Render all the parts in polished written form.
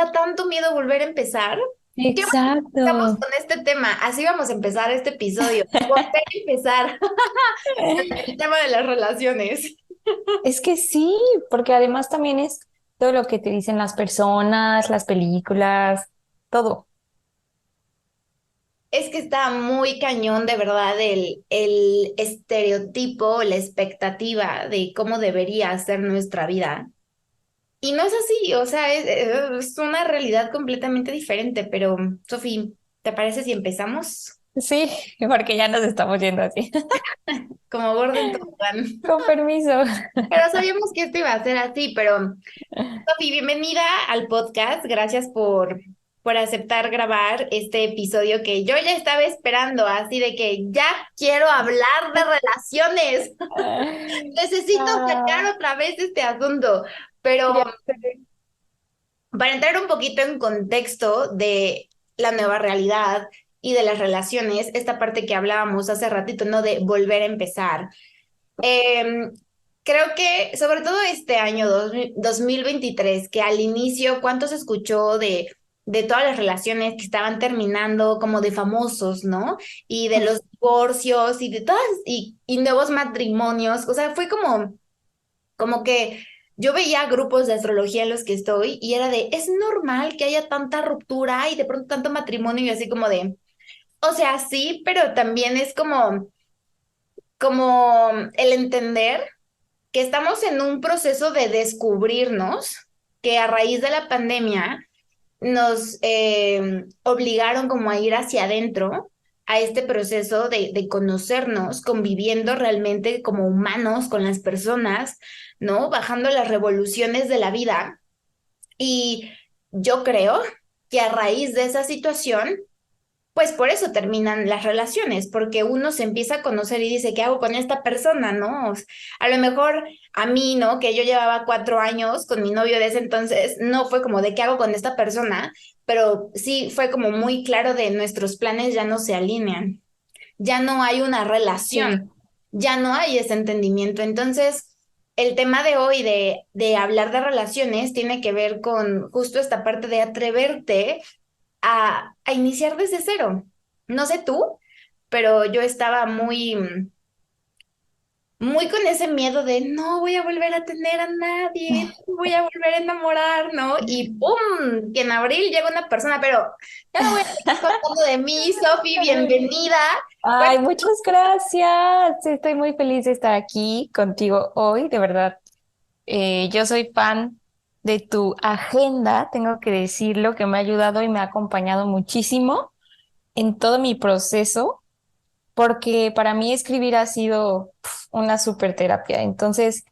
da tanto miedo volver a empezar. ¿Qué más empezamos Exacto. con este tema? Así vamos a empezar este episodio. Volver a empezar el tema de las relaciones. Es que sí, porque además también es todo lo que te dicen las personas, las películas, todo. Es que está muy cañón, de verdad, el estereotipo, la expectativa de cómo debería ser nuestra vida. Y no es así, o sea, es una realidad completamente diferente, pero Sofi, ¿te parece si empezamos? Sí, porque ya nos estamos yendo así. Como gordo en tobogán. Con permiso. Pero sabíamos que esto iba a ser así, pero Sofi, bienvenida al podcast. Gracias por aceptar grabar este episodio que yo ya estaba esperando, así de que ya quiero hablar de relaciones. Necesito Ah, sacar otra vez este asunto, pero ya sé. para entrar un poquito en contexto de la nueva realidad y de las relaciones, esta parte que hablábamos hace ratito, ¿no? De volver a empezar. Em, Creo que sobre todo este año 2023, que al inicio, ¿cuánto se escuchó de todas las relaciones que estaban terminando como de famosos, ¿no? Y de los divorcios y de todas, y nuevos matrimonios, o sea, fue como que yo veía grupos de astrología en los que estoy y era de, es normal que haya tanta ruptura y de pronto tanto matrimonio y así como de, o sea, sí, pero también es como el entender que estamos en un proceso de descubrirnos, que a raíz de la pandemia nos obligaron como a ir hacia adentro, a este proceso de conocernos, conviviendo realmente como humanos con las personas, ¿no? Bajando las revoluciones de la vida. Y yo creo que a raíz de esa situación, pues por eso terminan las relaciones, porque uno se empieza a conocer y dice, ¿qué hago con esta persona? ¿No? A lo mejor a mí, ¿no? Que yo llevaba 4 años con mi novio de ese entonces, no fue como de qué hago con esta persona, pero sí fue como muy claro de nuestros planes ya no se alinean, ya no hay una relación, Sí. ya no hay ese entendimiento. Entonces, el tema de hoy de hablar de relaciones tiene que ver con justo esta parte de atreverte a iniciar desde cero. No sé tú, pero yo estaba muy con ese miedo de no voy a volver a tener a nadie, no voy a volver a enamorar, ¿no? Y ¡pum! Que en abril llega una persona, pero ya no voy a seguir contando de mí, Sofi, bienvenida. Ay, muchas gracias. Estoy muy feliz de estar aquí contigo hoy, de verdad. Yo soy fan de tu agenda, tengo que decirlo, que me ha ayudado y me ha acompañado muchísimo en todo mi proceso, porque para mí escribir ha sido una super terapia. Entonces,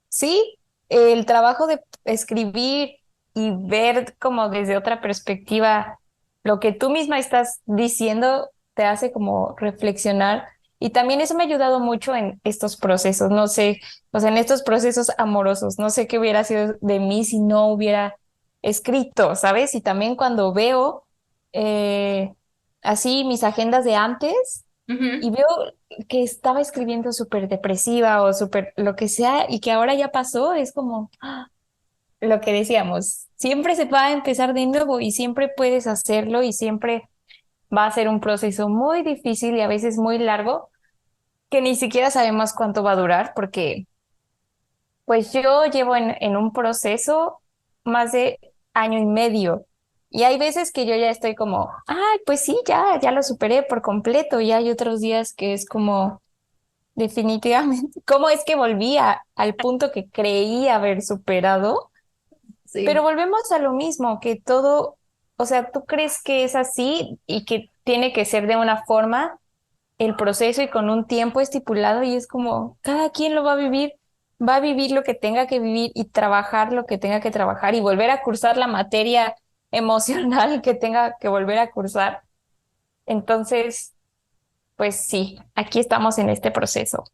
sí, el trabajo de escribir y ver como desde otra perspectiva lo que tú misma estás diciendo te hace como reflexionar. Y también eso me ha ayudado mucho en estos procesos, no sé, o sea, en estos procesos amorosos, no sé qué hubiera sido de mí si no hubiera escrito, ¿sabes? Y también cuando veo eh, así mis agendas de antes y Ujú. veo que estaba escribiendo súper depresiva o súper lo que sea y que ahora ya pasó, es como lo que decíamos, siempre se va a empezar de nuevo y siempre puedes hacerlo y siempre va a ser un proceso muy difícil y a veces muy largo que ni siquiera sabemos cuánto va a durar porque pues yo llevo en un proceso más de año y medio. Y hay veces que yo ya estoy como, ay, pues sí, ya lo superé por completo. Y hay otros días que es como, definitivamente. ¿Cómo es que volví al punto que creí haber superado? Pero Sí. volvemos a lo mismo, que todo, o sea, tú crees que es así y que tiene que ser de una forma el proceso y con un tiempo estipulado y es como cada quien lo va a vivir lo que tenga que vivir y trabajar lo que tenga que trabajar y volver a cursar la materia emocional que tenga que volver a cursar. Entonces, pues sí, aquí estamos en este proceso.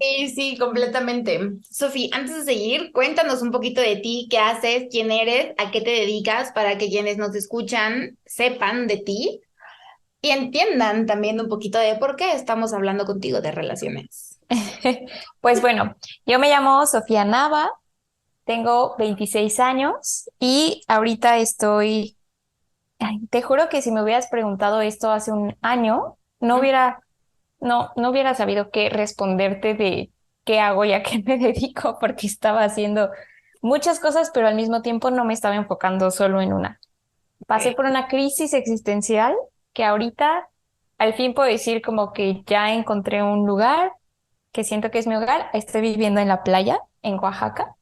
Sí, sí, completamente. Sofi, antes de seguir, cuéntanos un poquito de ti, qué haces, quién eres, a qué te dedicas, para que quienes nos escuchan sepan de ti y entiendan también un poquito de por qué estamos hablando contigo de relaciones. Pues bueno, yo me llamo Sofía Nava, Tengo 26 años y ahorita estoy, ay, te juro que si me hubieras preguntado esto hace un año, no hubiera sabido qué responderte de qué hago y a qué me dedico, porque estaba haciendo muchas cosas, pero al mismo tiempo no me estaba enfocando solo en una. Pasé Ok. por una crisis existencial que ahorita al fin puedo decir como que ya encontré un lugar que siento que es mi hogar. Estoy viviendo en la playa, en Oaxaca,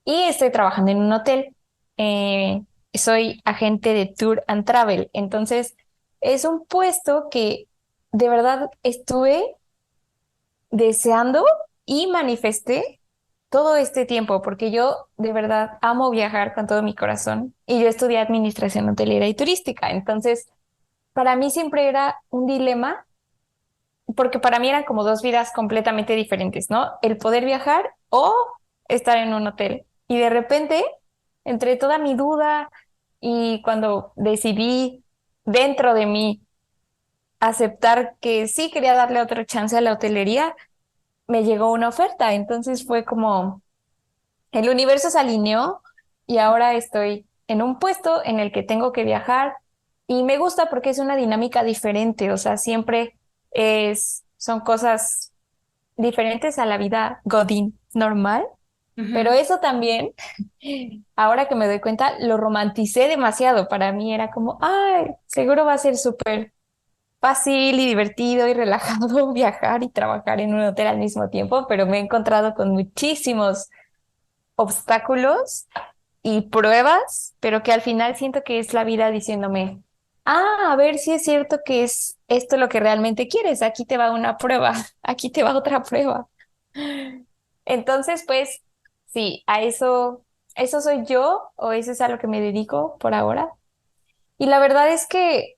y estoy trabajando en un hotel. Eh, Soy agente de Tour and Travel. Entonces, es un puesto que de verdad estuve deseando y manifesté todo este tiempo, porque yo de verdad amo viajar con todo mi corazón y yo estudié administración hotelera y turística. Entonces, para mí siempre era un dilema, porque para mí eran como dos vidas completamente diferentes, ¿no? El poder viajar o estar en un hotel. Y de repente, entre toda mi duda y cuando decidí dentro de mí aceptar que sí quería darle otra chance a la hotelería, me llegó una oferta. Entonces fue como el universo se alineó y ahora estoy en un puesto en el que tengo que viajar y me gusta porque es una dinámica diferente, o sea, siempre son cosas diferentes a la vida Godín normal, pero Ujú. eso también, ahora que me doy cuenta, lo romanticé demasiado. Para mí era como, ay, seguro va a ser súper fácil y divertido y relajado viajar y trabajar en un hotel al mismo tiempo, pero me he encontrado con muchísimos obstáculos y pruebas, pero que al final siento que es la vida diciéndome, a ver si es cierto que es esto lo que realmente quieres, aquí te va una prueba, aquí te va otra prueba. Entonces, pues, sí, eso soy yo o eso es a lo que me dedico por ahora. Y la verdad es que,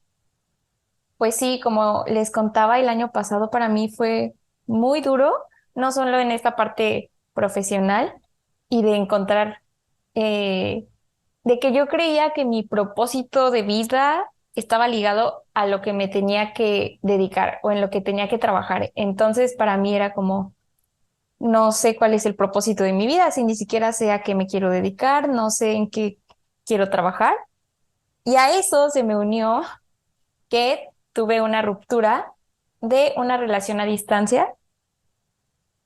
pues sí, como les contaba, el año pasado para mí fue muy duro, no solo en esta parte profesional y de encontrar eh, de que yo creía que mi propósito de vida estaba ligado a lo que me tenía que dedicar o en lo que tenía que trabajar. Entonces, para mí era como, no sé cuál es el propósito de mi vida, si ni siquiera sé a qué me quiero dedicar, no sé en qué quiero trabajar. Y a eso se me unió que tuve una ruptura de una relación a distancia.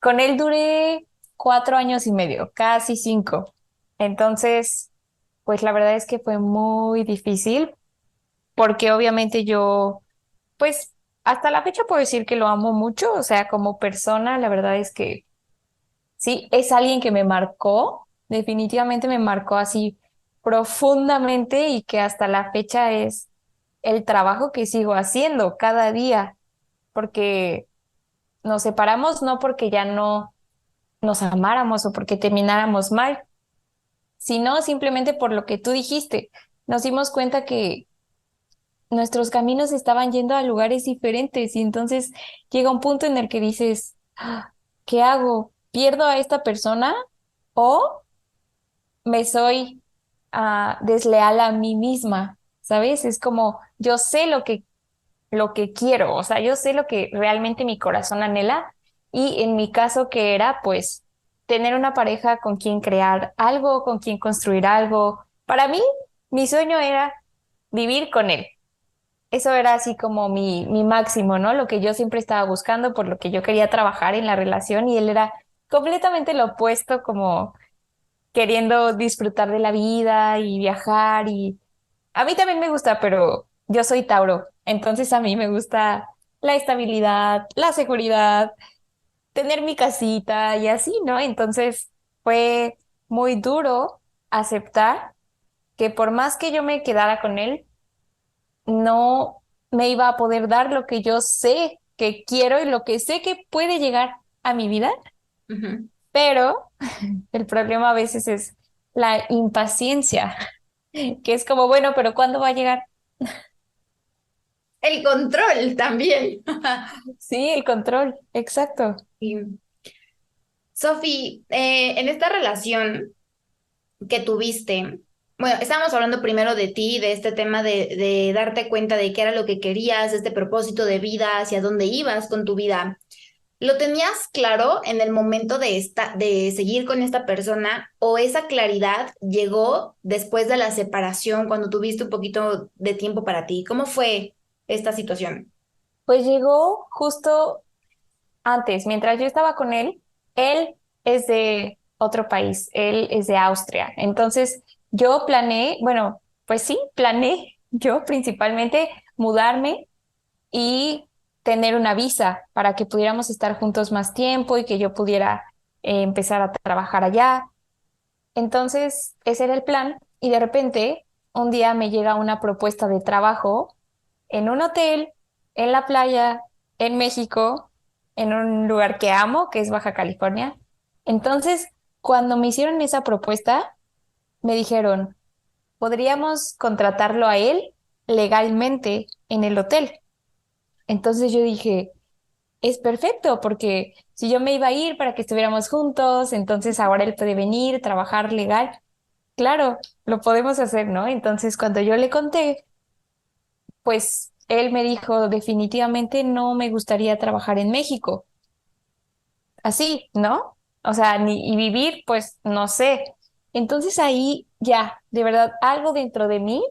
Con él duré 4 años y medio, casi 5. Entonces, pues la verdad es que fue muy difícil porque obviamente yo, pues hasta la fecha puedo decir que lo amo mucho, o sea, como persona, la verdad es que sí, es alguien que me marcó, definitivamente me marcó así profundamente y que hasta la fecha es el trabajo que sigo haciendo cada día, porque nos separamos no porque ya no nos amáramos o porque termináramos mal, sino simplemente por lo que tú dijiste. Nos dimos cuenta que nuestros caminos estaban yendo a lugares diferentes y entonces llega un punto en el que dices, "Ah, ¿qué hago? ¿Pierdo a esta persona o me soy desleal a mí misma? ¿Sabes? Es como yo sé lo que quiero, o sea, yo sé lo que realmente mi corazón anhela y en mi caso que era pues tener una pareja con quien crear algo, con quien construir algo. Para mí, mi sueño era vivir con él. Eso era así como mi máximo, ¿no? Lo que yo siempre estaba buscando, por lo que yo quería trabajar en la relación y él era completamente lo opuesto, como queriendo disfrutar de la vida y viajar y a mí también me gusta, pero yo soy Tauro, entonces a mí me gusta la estabilidad, la seguridad, tener mi casita y así, ¿no? Entonces fue muy duro aceptar que por más que yo me quedara con él, no me iba a poder dar lo que yo sé que quiero y lo que sé que puede llegar a mi vida, Ujú. pero el problema a veces es la impaciencia, que es como, bueno, pero ¿cuándo va a llegar? El control también. Sí, el control, exacto. Y, Sofi, en esta relación que tuviste, bueno, estábamos hablando primero de ti, de este tema de darte cuenta de qué era lo que querías, este propósito de vida, hacia dónde ibas con tu vida. ¿Lo tenías claro en el momento de seguir con esta persona o esa claridad llegó después de la separación, cuando tuviste un poquito de tiempo para ti? ¿Cómo fue esta situación? Pues llegó justo antes, mientras yo estaba con él es de otro país, él es de Austria. Entonces yo planeé, bueno, pues sí, planeé yo principalmente mudarme y tener una visa para que pudiéramos estar juntos más tiempo y que yo pudiera empezar a trabajar allá. Entonces, ese era el plan y de repente un día me llega una propuesta de trabajo en un hotel, en la playa, en México, en un lugar que amo, que es Baja California. Entonces, cuando me hicieron esa propuesta, me dijeron, podríamos contratarlo a él legalmente en el hotel. Entonces yo dije, es perfecto, porque si yo me iba a ir para que estuviéramos juntos, entonces ahora él puede venir, trabajar legal. Claro, lo podemos hacer, ¿no? Entonces cuando yo le conté, pues él me dijo, definitivamente no me gustaría trabajar en México. Así, ¿no? O sea, ni y vivir, pues no sé. Entonces ahí ya, de verdad, algo dentro de mí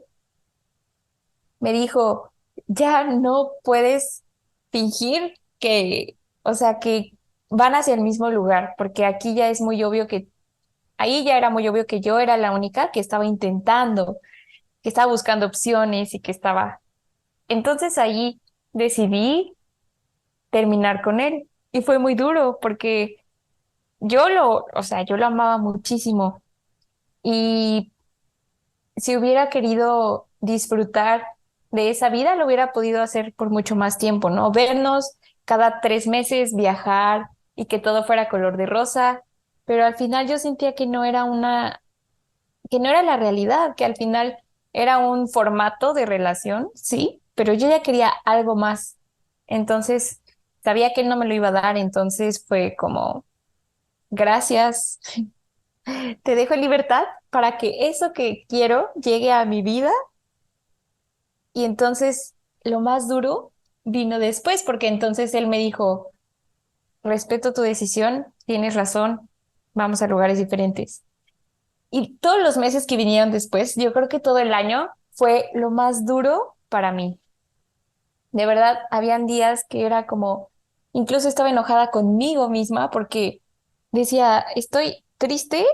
me dijo, ya no puedes fingir que, o sea, que van hacia el mismo lugar, porque aquí ya es muy obvio que, ahí ya era muy obvio que yo era la única que estaba intentando, que estaba buscando opciones y que estaba. Entonces ahí decidí terminar con él y fue muy duro porque o sea, yo lo amaba muchísimo y si hubiera querido disfrutar de esa vida, lo hubiera podido hacer por mucho más tiempo, ¿no? Vernos cada 3 meses, viajar y que todo fuera color de rosa, pero al final yo sentía que no era que no era la realidad, que al final era un formato de relación, sí, pero yo ya quería algo más. Entonces, sabía que él no me lo iba a dar, entonces fue como, gracias, te dejo en libertad para que eso que quiero llegue a mi vida. Y entonces lo más duro vino después, porque entonces él me dijo, respeto tu decisión, tienes razón, vamos a lugares diferentes. Y todos los meses que vinieron después, yo creo que todo el año fue lo más duro para mí. De verdad, habían días que era como, incluso estaba enojada conmigo misma porque decía, estoy triste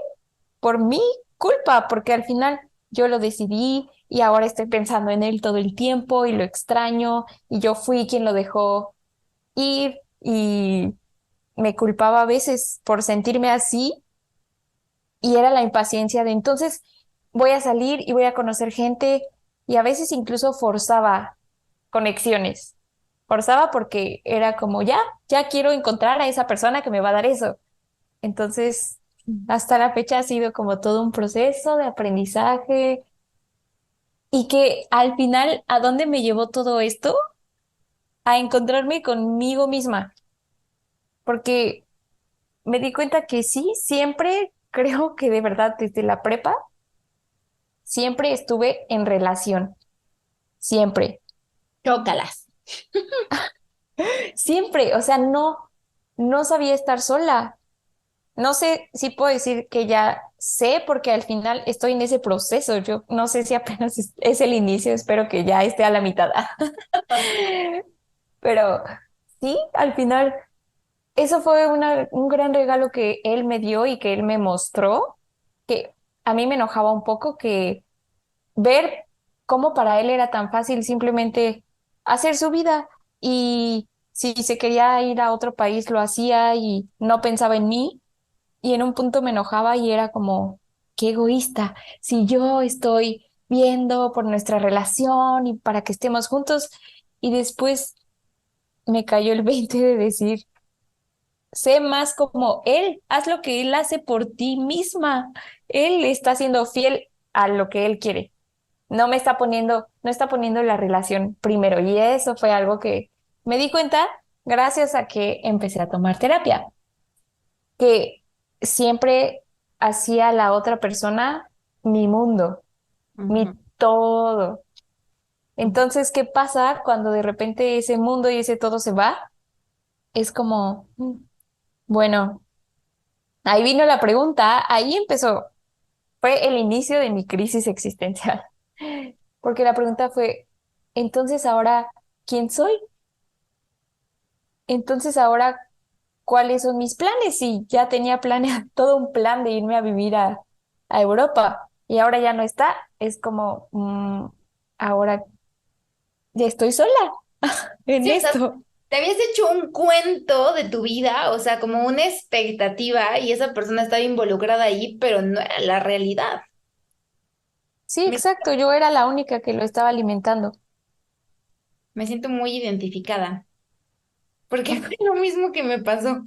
por mi culpa, porque al final yo lo decidí y ahora estoy pensando en él todo el tiempo y lo extraño y yo fui quien lo dejó ir y me culpaba a veces por sentirme así y era la impaciencia de entonces voy a salir y voy a conocer gente y a veces incluso forzaba conexiones. Forzaba porque era como ya quiero encontrar a esa persona que me va a dar eso. Entonces, hasta la fecha ha sido como todo un proceso de aprendizaje y que al final, ¿a dónde me llevó todo esto? A encontrarme conmigo misma, porque me di cuenta que sí, siempre creo que de verdad desde la prepa, siempre estuve en relación, siempre, Chócalas. siempre, o sea, no sabía estar sola. No sé si puedo decir que ya sé, porque al final estoy en ese proceso. Yo no sé si apenas es el inicio, espero que ya esté a la mitad. Pero sí, al final, eso fue un gran regalo que él me dio y que él me mostró, que a mí me enojaba un poco que ver cómo para él era tan fácil simplemente hacer su vida y si se quería ir a otro país lo hacía y no pensaba en mí. Y en un punto me enojaba y era como, qué egoísta, si yo estoy viendo por nuestra relación y para que estemos juntos. Y después me cayó el 20 de decir, sé más como él, haz lo que él hace por ti misma. Él está siendo fiel a lo que él quiere. No está poniendo la relación primero. Y eso fue algo que me di cuenta gracias a que empecé a tomar terapia, que siempre hacía a la otra persona mi mundo, mi Ujú, todo. ujú. Entonces, ¿qué pasa cuando de repente ese mundo y ese todo se va? es como, bueno, ahí vino la pregunta, ahí empezó, fue el inicio de mi crisis existencial, porque la pregunta fue, entonces ahora, ¿quién soy? Entonces ahora, ¿cuáles son mis planes? Si ya tenía planeado todo un plan de irme a vivir a Europa y ahora ya no está, es como, ahora ya estoy sola en Sí, o sea, esto. te habías hecho un cuento de tu vida, o sea, como una expectativa y esa persona estaba involucrada ahí, pero no era la realidad. Sí, Me, exacto, yo era la única que lo estaba alimentando. me siento muy identificada, porque fue lo mismo que me pasó.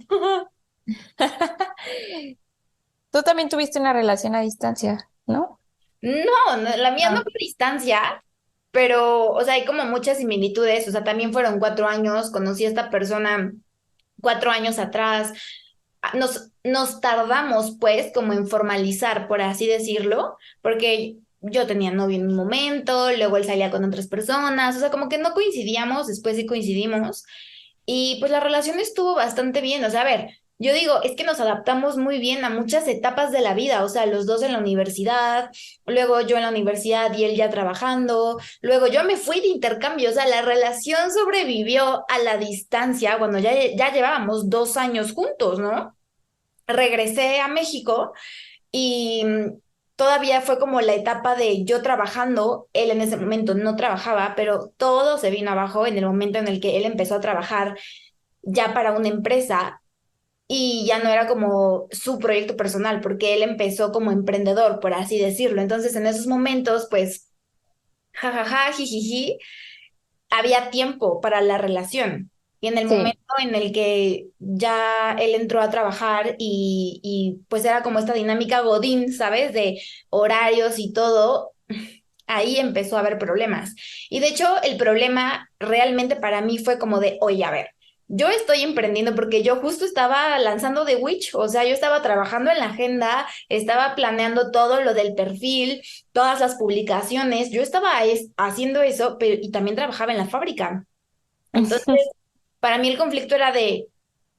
Tú también tuviste una relación a distancia, ¿no? No, la mía no Ah. fue a distancia, pero, o sea, hay como muchas similitudes, o sea, también fueron 4 años, conocí a esta persona 4 años atrás. Nos tardamos, pues, como en formalizar, por así decirlo, porque yo tenía novio en un momento, luego él salía con otras personas, o sea, como que no coincidíamos, después sí coincidimos, y pues la relación estuvo bastante bien, o sea, a ver, yo digo, es que nos adaptamos muy bien a muchas etapas de la vida, o sea, los dos en la universidad, luego yo en la universidad y él ya trabajando, luego yo me fui de intercambio, o sea, la relación sobrevivió a la distancia cuando ya llevábamos 2 años juntos, ¿no? Regresé a México y todavía fue como la etapa de yo trabajando, él en ese momento no trabajaba, pero todo se vino abajo en el momento en el que él empezó a trabajar ya para una empresa y ya no era como su proyecto personal, porque él empezó como emprendedor, por así decirlo. Entonces, en esos momentos, pues, jajaja, jijiji, había tiempo para la relación. Y en el Sí, momento en el que ya él entró a trabajar y pues era como esta dinámica Godín, ¿sabes? De horarios y todo, ahí empezó a haber problemas. Y de hecho, el problema realmente para mí fue como de, oye, a ver, yo estoy emprendiendo porque yo justo estaba lanzando The Witch, o sea, yo estaba trabajando en la agenda, estaba planeando todo lo del perfil, todas las publicaciones, yo estaba haciendo eso, pero y también trabajaba en la fábrica. Entonces, para mí el conflicto era de,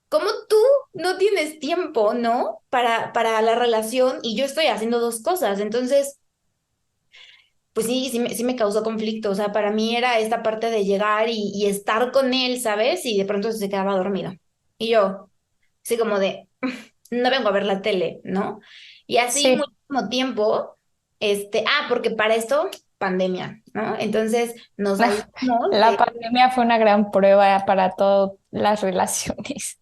¿cómo tú no tienes tiempo, ¿no? Para la relación y yo estoy haciendo dos cosas. Entonces, pues sí, sí me causó conflicto. O sea, para mí era esta parte de llegar y estar con él, ¿sabes? Y de pronto se quedaba dormido. Y yo, así como de, no vengo a ver la tele, ¿no? Y así sí, muchísimo tiempo, porque para esto, pandemia, ¿no? Entonces nos aislamos la de, pandemia fue una gran prueba para todas las relaciones.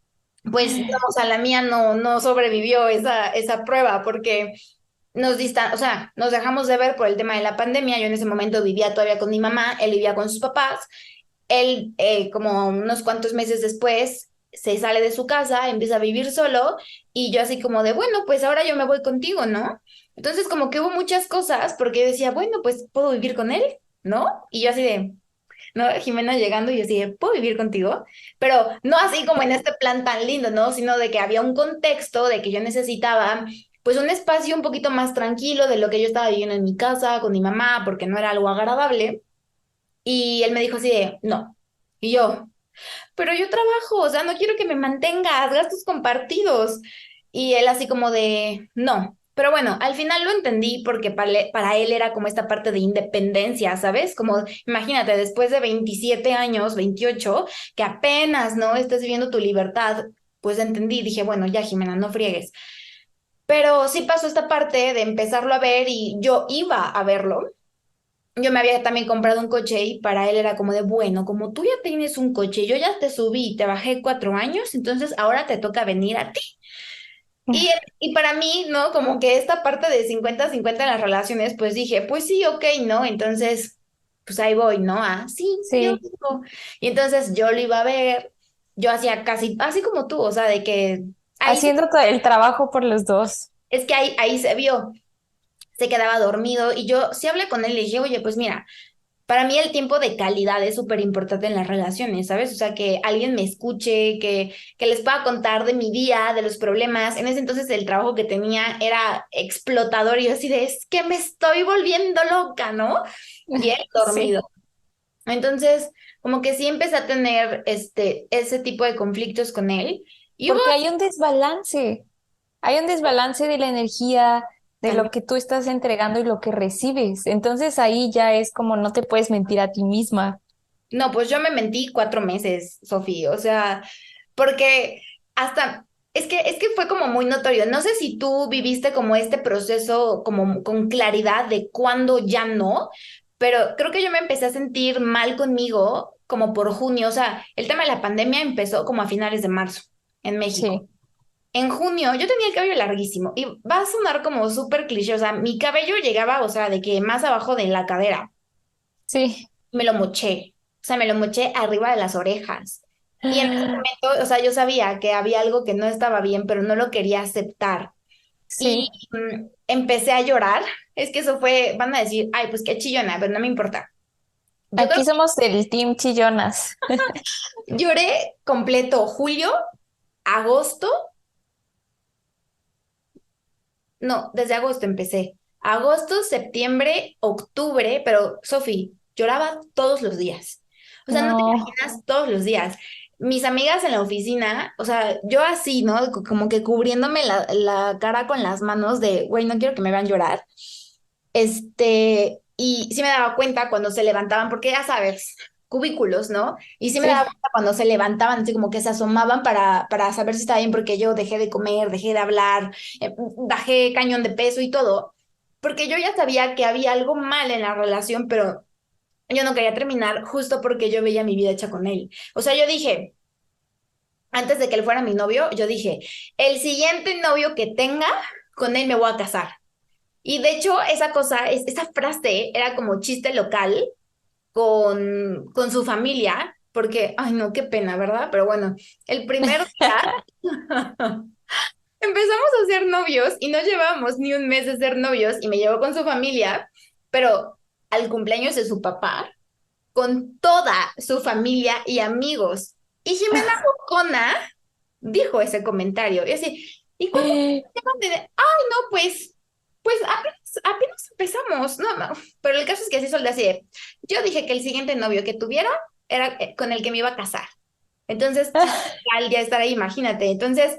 pues, no, o sea, la mía no sobrevivió esa prueba porque o sea, nos dejamos de ver por el tema de la pandemia. Yo en ese momento vivía todavía con mi mamá, él vivía con sus papás. Él, como unos cuantos meses después, se sale de su casa, empieza a vivir solo y yo así como de, bueno, pues ahora yo me voy contigo, ¿no? Entonces como que hubo muchas cosas porque yo decía, bueno, pues puedo vivir con él, ¿no? Y yo así de, ¿no? Jimena llegando y yo así de, ¿puedo vivir contigo? Pero no así como en este plan tan lindo, ¿no? Sino de que había un contexto de que yo necesitaba pues un espacio un poquito más tranquilo de lo que yo estaba viviendo en mi casa con mi mamá porque no era algo agradable. Y él me dijo así de, no. Y yo, pero yo trabajo, o sea, no quiero que me mantengas, gastos compartidos. Y él así como de, no. Pero bueno, al final lo entendí porque para él era como esta parte de independencia, ¿sabes? Como, imagínate, después de 27 años, 28 que apenas, ¿no? Estás viviendo tu libertad, pues entendí, dije, bueno, ya, Jimena, no friegues. Pero sí pasó esta parte de empezarlo a ver y yo iba a verlo. Yo me había también comprado un coche y para él era como de, bueno, como tú ya tienes un coche, yo ya te subí y te bajé 4 años, entonces ahora te toca venir a ti. Y para mí, ¿no? Como que esta parte de 50-50 en las relaciones, pues dije, pues sí, ok, ¿no? Entonces, pues ahí voy, ¿no? Ah, sí, yo Sí, digo. Y entonces yo lo iba a ver, yo hacía casi, así como tú, o sea, de que ahí se, haciendo todo el trabajo por los dos. es que ahí se vio, se quedaba dormido y yo sí hablé con él y le dije, oye, pues mira. Para mí el tiempo de calidad es súper importante en las relaciones, ¿sabes? O sea, que alguien me escuche, que les pueda contar de mi día, de los problemas. En ese entonces el trabajo que tenía era explotador y yo así de, es que me estoy volviendo loca, ¿no? Y él Sí. dormido. Entonces, como que sí empecé a tener ese tipo de conflictos con él. Y hubo Porque hay un desbalance de la energía, de lo también, que tú estás entregando y lo que recibes. Entonces ahí ya es como no te puedes mentir a ti misma. no, pues yo me mentí 4 meses, Sofía, o sea, porque hasta, es que fue como muy notorio. No sé si tú viviste como este proceso como con claridad de cuándo ya no, pero creo que yo me empecé a sentir mal conmigo como por junio, o sea, el tema de la pandemia empezó como a finales de marzo en México. Sí, En junio yo tenía el cabello larguísimo y va a sonar como súper cliché, o sea, mi cabello llegaba, o sea, de que más abajo de la cadera, sí. me lo moché, o sea, me lo moché arriba de las orejas. Y en ese momento, o sea, yo sabía que había algo que no estaba bien, pero no lo quería aceptar. Y Sí. empecé a llorar. Es que eso fue, van a decir, ay, pues qué chillona, pero no me importa. Yo creo Aquí somos del Team Chillonas. que lloré completo julio, agosto. No, desde agosto empecé. Agosto, septiembre, octubre, pero Sofi, lloraba todos los días. O sea, no te No, imaginas todos los días. Mis amigas en la oficina, o sea, yo así, ¿no? Como que cubriéndome la cara con las manos de, güey, no quiero que me vean llorar. Y sí me daba cuenta cuando se levantaban, porque ya sabes, cubículos, ¿no? Y sí me daba sí. cuenta cuando se levantaban, así como que se asomaban para saber si estaba bien, porque yo dejé de comer, dejé de hablar, bajé cañón de peso y todo, porque yo ya sabía que había algo mal en la relación, pero yo no quería terminar justo porque yo veía mi vida hecha con él. O sea, yo dije, antes de que él fuera mi novio, yo dije, el siguiente novio que tenga, con él me voy a casar. Y de hecho, esa cosa, esa frase era como chiste local con su familia, porque, ay no, qué pena, ¿verdad? Pero bueno, el primer día empezamos a ser novios y no llevábamos ni un mes de ser novios y me llevó con su familia, pero al cumpleaños de su papá, con toda su familia y amigos. Y Jimena Bocona dijo ese comentario. Y así, ¿y cuándo llaman de, ay, no, pues apenas empezamos, no, no. Pero el caso es que así solté así de, yo dije que el siguiente novio que tuviera era con el que me iba a casar. Entonces, chiste, al ya estar ahí, imagínate. Entonces,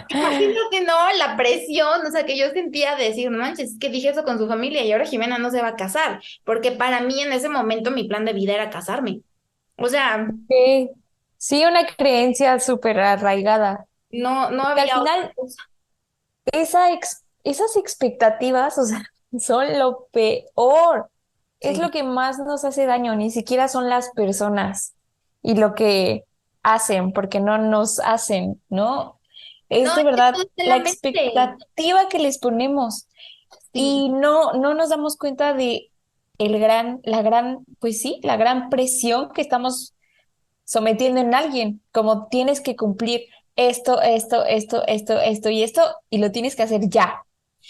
imagínate, ¿no? La presión, o sea, que yo sentía de decir, no manches, es que dije eso con su familia y ahora Jimena no se va a casar, porque para mí en ese momento mi plan de vida era casarme. O sea, Sí, sí, una creencia súper arraigada. no Que al había otra final cosa. esas expectativas, o sea, son lo peor. Es Sí. lo que más nos hace daño, ni siquiera son las personas y lo que hacen, porque no nos hacen, ¿no? No, Es de es que verdad todo está en la la mente. expectativa que les ponemos Sí. y no nos damos cuenta de pues sí, la gran presión que estamos sometiendo en alguien, como tienes que cumplir esto y esto, y lo tienes que hacer ya,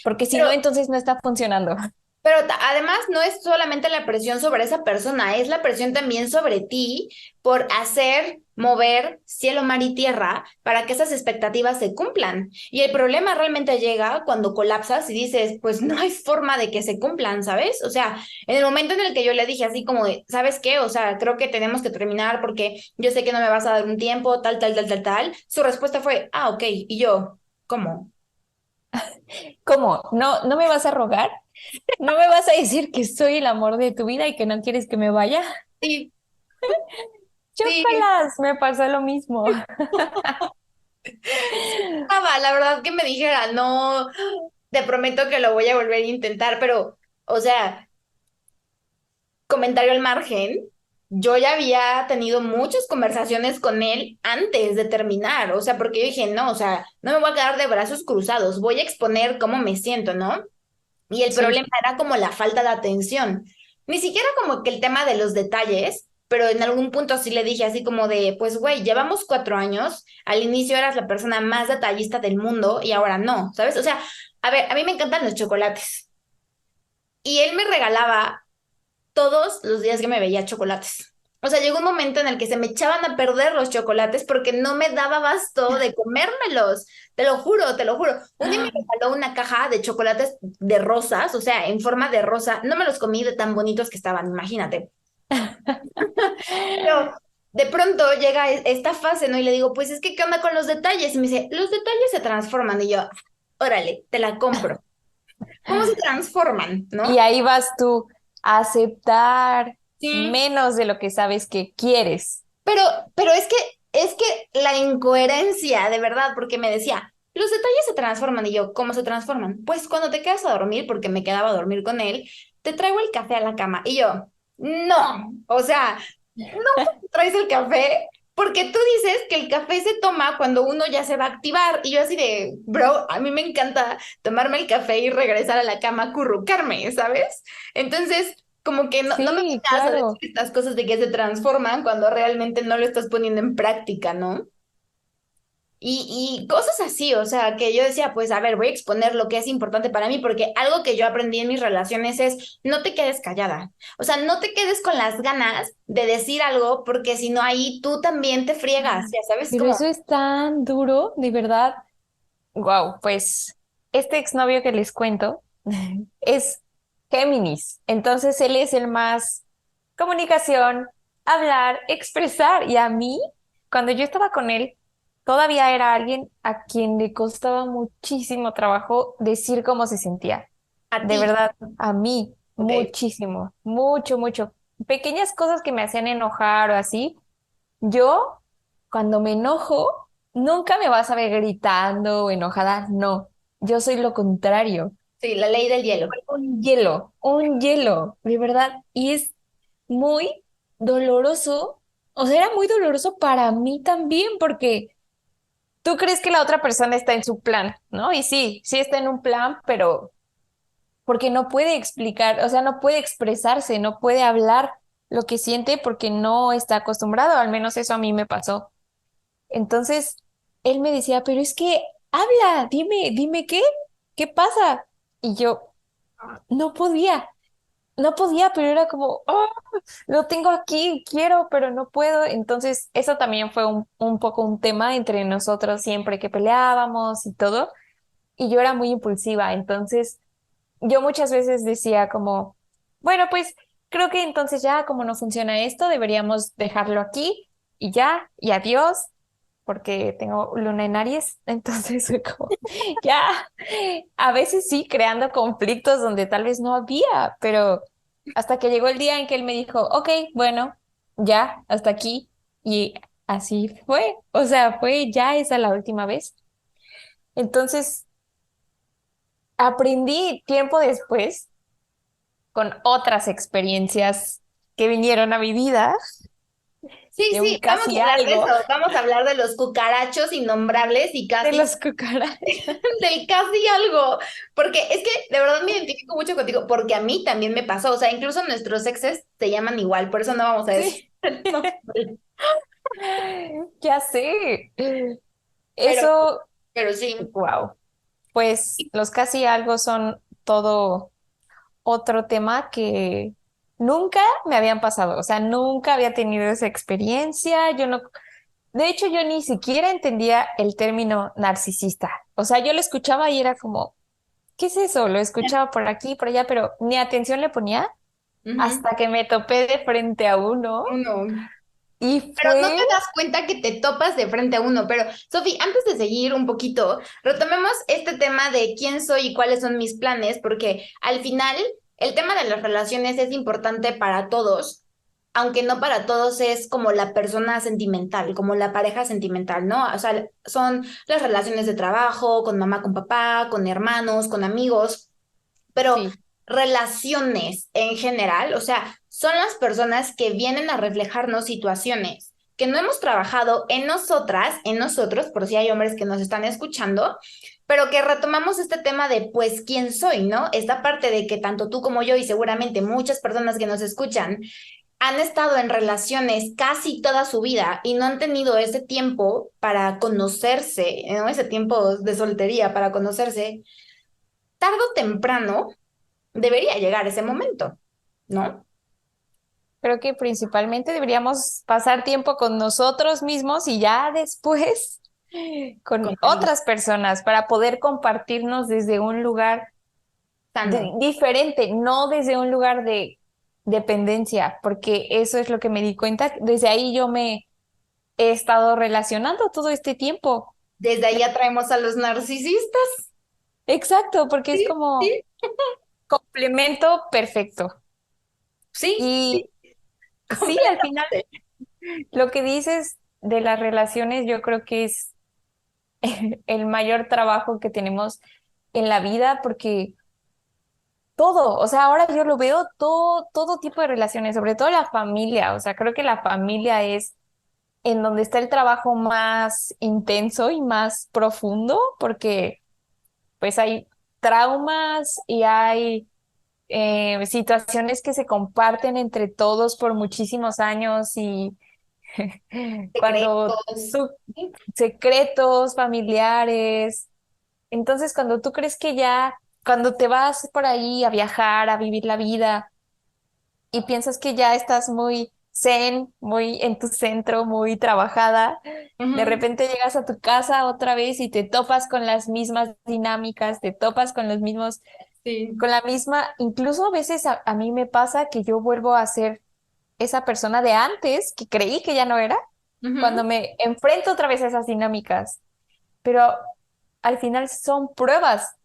porque si Pero no, entonces no está funcionando. Pero además no es solamente la presión sobre esa persona, es la presión también sobre ti por hacer, mover cielo, mar y tierra para que esas expectativas se cumplan. Y el problema realmente llega cuando colapsas y dices, pues no hay forma de que se cumplan, ¿sabes? O sea, en el momento en el que yo le dije así como, de, ¿sabes qué? O sea, creo que tenemos que terminar porque yo sé que no me vas a dar un tiempo, tal, su respuesta fue, ah, ok, y yo, ¿cómo? ¿Cómo? ¿No me vas a rogar? ¿No me vas a decir que soy el amor de tu vida y que no quieres que me vaya? Sí, sí. Chócalas, me pasó lo mismo. La verdad que me dijera, no, te prometo que lo voy a volver a intentar, pero, o sea, comentario al margen, yo ya había tenido muchas conversaciones con él antes de terminar, o sea, porque yo dije, no, o sea, no me voy a quedar de brazos cruzados, voy a exponer cómo me siento, ¿no? Y el Sí. problema era como la falta de atención, ni siquiera como que el tema de los detalles. Pero en algún punto sí le dije así como de, pues güey, llevamos 4 años, al inicio eras la persona más detallista del mundo y ahora no, ¿sabes? O sea, a ver, a mí me encantan los chocolates y él me regalaba todos los días que me veía chocolates. O sea, llegó un momento en el que se me echaban a perder los chocolates porque no me daba abasto de comérmelos. Te lo juro, te lo juro. Un día me regaló una caja de chocolates de rosas, o sea, en forma de rosa. No me los comí de tan bonitos que estaban, imagínate. Pero de pronto llega esta fase, ¿no? Y le digo, pues es que, ¿qué onda con los detalles? Y me dice, los detalles se transforman. Y yo, órale, te la compro. ¿Cómo se transforman, Y no? ahí vas tú a aceptar Sí. menos de lo que sabes que quieres. Pero, pero es que la incoherencia, de verdad, porque me decía, los detalles se transforman. Y yo, ¿cómo se transforman? Pues cuando te quedas a dormir, porque me quedaba a dormir con él, te traigo el café a la cama. Y yo, no, o sea, traes el café, porque tú dices que el café se toma cuando uno ya se va a activar. Y yo así de, bro, a mí me encanta tomarme el café y regresar a la cama, acurrucarme, ¿sabes? Entonces, como que no me Sí, vengas a decir claro. estas cosas de que se transforman cuando realmente no lo estás poniendo en práctica, ¿no? Y cosas así, o sea, que yo decía, pues a ver, voy a exponer lo que es importante para mí, porque algo que yo aprendí en mis relaciones es no te quedes callada, o sea, no te quedes con las ganas de decir algo, porque si no ahí tú también te friegas, ya sabes, Pero como, eso es tan duro, de verdad. Wow, pues este exnovio que les cuento es Géminis. Entonces él es el más comunicación, hablar, expresar. Y a mí, cuando yo estaba con él, todavía era alguien a quien le costaba muchísimo trabajo decir cómo se sentía. a De ti, verdad, a mí, ok, muchísimo, mucho, mucho. Pequeñas cosas que me hacían enojar o así. Yo, cuando me enojo, nunca me vas a ver gritando o enojada. No, yo soy lo contrario. sí, la ley del hielo. Un hielo, de verdad. Y es muy doloroso. O sea, era muy doloroso para mí también, porque tú crees que la otra persona está en su plan, ¿no? Y sí, sí está en un plan, pero porque no puede explicar, o sea, no puede expresarse, no puede hablar lo que siente porque no está acostumbrado. Al menos eso a mí me pasó. Entonces, él me decía, pero es que habla, dime qué pasa. Y yo no podía, pero era como, "Ah, lo tengo aquí, quiero, pero no puedo". Entonces, eso también fue un poco un tema entre nosotros siempre que peleábamos y todo. Y yo era muy impulsiva, entonces yo muchas veces decía como, bueno, pues creo que entonces ya como no funciona esto, deberíamos dejarlo aquí y ya, y adiós porque tengo luna en Aries, entonces fue como, ya, a veces sí, creando conflictos donde tal vez no había, pero hasta que llegó el día en que él me dijo, ok, bueno, ya, hasta aquí, y así fue, o sea, fue ya esa la última vez. Entonces, aprendí tiempo después, con otras experiencias que vinieron a mi vida, Sí, de un sí, vamos a casi hablar de algo eso, vamos a hablar de los cucarachos innombrables y de casi los cucarachas. del casi algo, porque es que de verdad me identifico mucho contigo, porque a mí también me pasó, o sea, incluso nuestros exes se llaman igual, por eso no vamos a decir Sí. el nombre. Ya sé. Pero, Eso, pero sí, wow. Pues los casi algo son todo otro tema que nunca me habían pasado. O sea, nunca había tenido esa experiencia. Yo no, de hecho, yo ni siquiera entendía el término narcisista. O sea, yo lo escuchaba y era como, ¿qué es eso? Lo escuchaba por aquí, por allá, pero ni atención le ponía ujú, hasta que me topé de frente a uno uno. y Pero no te fue, das cuenta que te topas de frente a uno. Pero, Sofi, antes de seguir un poquito, retomemos este tema de quién soy y cuáles son mis planes, porque al final el tema de las relaciones es importante para todos, aunque no para todos es como la persona sentimental, como la pareja sentimental, ¿no? O sea, son las relaciones de trabajo, con mamá, con papá, con hermanos, con amigos, pero sí, relaciones en general, o sea, son las personas que vienen a reflejarnos situaciones que no hemos trabajado en nosotras, en nosotros, por si hay hombres que nos están escuchando, pero que retomamos este tema de, pues, ¿quién soy, no? Esta parte de que tanto tú como yo y seguramente muchas personas que nos escuchan han estado en relaciones casi toda su vida y no han tenido ese tiempo para conocerse, ¿no? Ese tiempo de soltería para conocerse, tarde o temprano debería llegar ese momento, ¿no? creo que principalmente deberíamos pasar tiempo con nosotros mismos y ya después con Con alguien otras personas para poder compartirnos desde un lugar sano. diferente, no desde un lugar de dependencia, porque eso es lo que me di cuenta. Desde ahí yo me he estado relacionando todo este tiempo. Desde ahí atraemos a los narcisistas. Exacto, porque es Sí, como sí, complemento perfecto. sí, Y sí, sí, al final completamente. lo que dices de las relaciones, yo creo que es el mayor trabajo que tenemos en la vida, porque todo, o sea, ahora yo lo veo todo tipo de relaciones, sobre todo la familia, o sea, creo que la familia es en donde está el trabajo más intenso y más profundo, porque pues hay traumas y hay situaciones que se comparten entre todos por muchísimos años y cuando Secretos. tú, Sí. secretos familiares, entonces cuando tú crees que ya, cuando te vas por ahí a viajar, a vivir la vida y piensas que ya estás muy zen, muy en tu centro, muy trabajada, de Ujú, repente llegas a tu casa otra vez y te topas con las mismas dinámicas, te topas con los mismos, sí. con la misma, incluso a veces a mí me pasa que yo vuelvo a ser esa persona de antes que creí que ya no era, Ujú. cuando me enfrento otra vez a esas dinámicas, pero al final son pruebas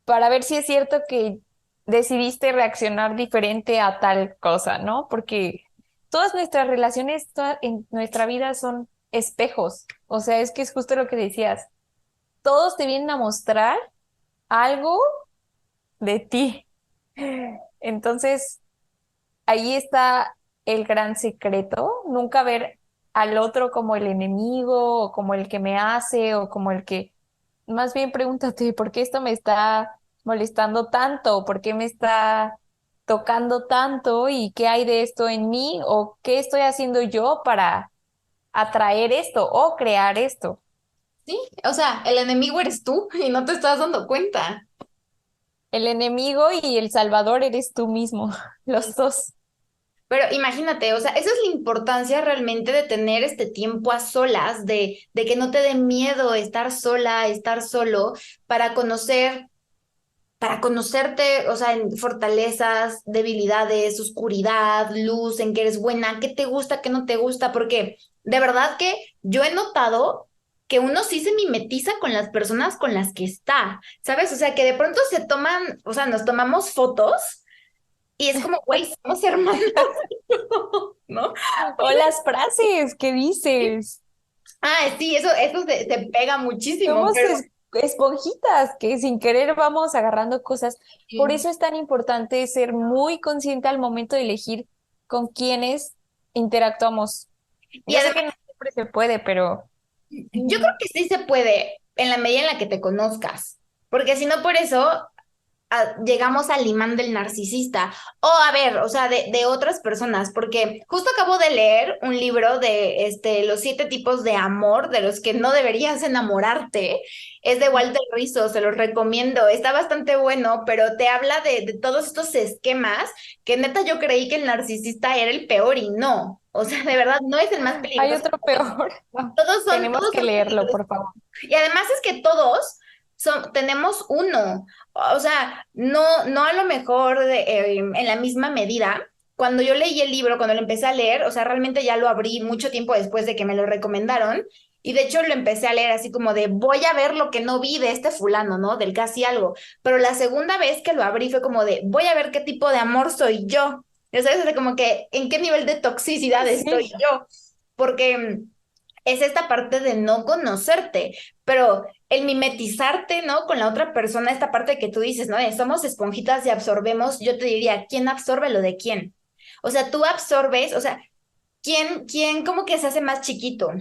para ver si es cierto que decidiste reaccionar diferente a tal cosa, ¿no? Porque todas nuestras relaciones en nuestra vida son espejos, o sea, es que es justo lo que decías, todos te vienen a mostrar algo de ti. Entonces, ahí está el gran secreto, nunca ver al otro como el enemigo o como el que me hace o como el que, más bien pregúntate, ¿por qué esto me está molestando tanto? ¿Por qué me está tocando tanto? ¿Y qué hay de esto en mí? ¿O qué estoy haciendo yo para atraer esto o crear esto? Sí, o sea, el enemigo eres tú y no te estás dando cuenta. El enemigo y el salvador eres tú mismo, los dos. Pero imagínate, o sea, esa es la importancia realmente de tener este tiempo a solas, de que no te dé miedo estar sola, estar solo, para conocer, para conocerte, o sea, en fortalezas, debilidades, oscuridad, luz, en que eres buena, qué te gusta, qué no te gusta, porque de verdad que yo he notado que uno sí se mimetiza con las personas con las que está, ¿sabes? O sea, que de pronto se toman, o sea, nos tomamos fotos y es como, güey, somos hermanos, ¿no? O las frases que dices. Ah, sí, eso se pega muchísimo, Somos pero esponjitas que sin querer vamos agarrando cosas. Por sí. eso es tan importante ser muy consciente al momento de elegir con quiénes interactuamos. Y Yo sé además, que no siempre se puede, pero yo creo que sí se puede en la medida en la que te conozcas, porque si no por eso llegamos al imán del narcisista. O a ver, o sea, de otras personas, porque justo acabo de leer un libro de los 7 tipos de amor de los que no deberías enamorarte. Es de Walter Rizzo, se los recomiendo. Está bastante bueno, pero te habla de todos estos esquemas que neta yo creí que el narcisista era el peor y no. O sea, de verdad, no es el más hay peligroso. otro peor. No, tenemos Todos que son leerlo, peligrosos. por favor. Y además es que todos tenemos uno, o sea, no a lo mejor en la misma medida. Cuando yo leí el libro, cuando lo empecé a leer, o sea, realmente ya lo abrí mucho tiempo después de que me lo recomendaron. Y de hecho lo empecé a leer así como de voy a ver lo que no vi de este fulano, ¿no? Del casi algo. Pero la segunda vez que lo abrí fue como de voy a ver qué tipo de amor soy yo. Ya sabes, o sea, como que en qué nivel de toxicidad estoy Sí, yo. Porque es esta parte de no conocerte, pero el mimetizarte, ¿no? Con la otra persona, esta parte que tú dices, ¿no? De somos esponjitas y absorbemos, yo te diría, ¿quién absorbe lo de quién? O sea, tú absorbes, o sea, ¿quién como que se hace más chiquito?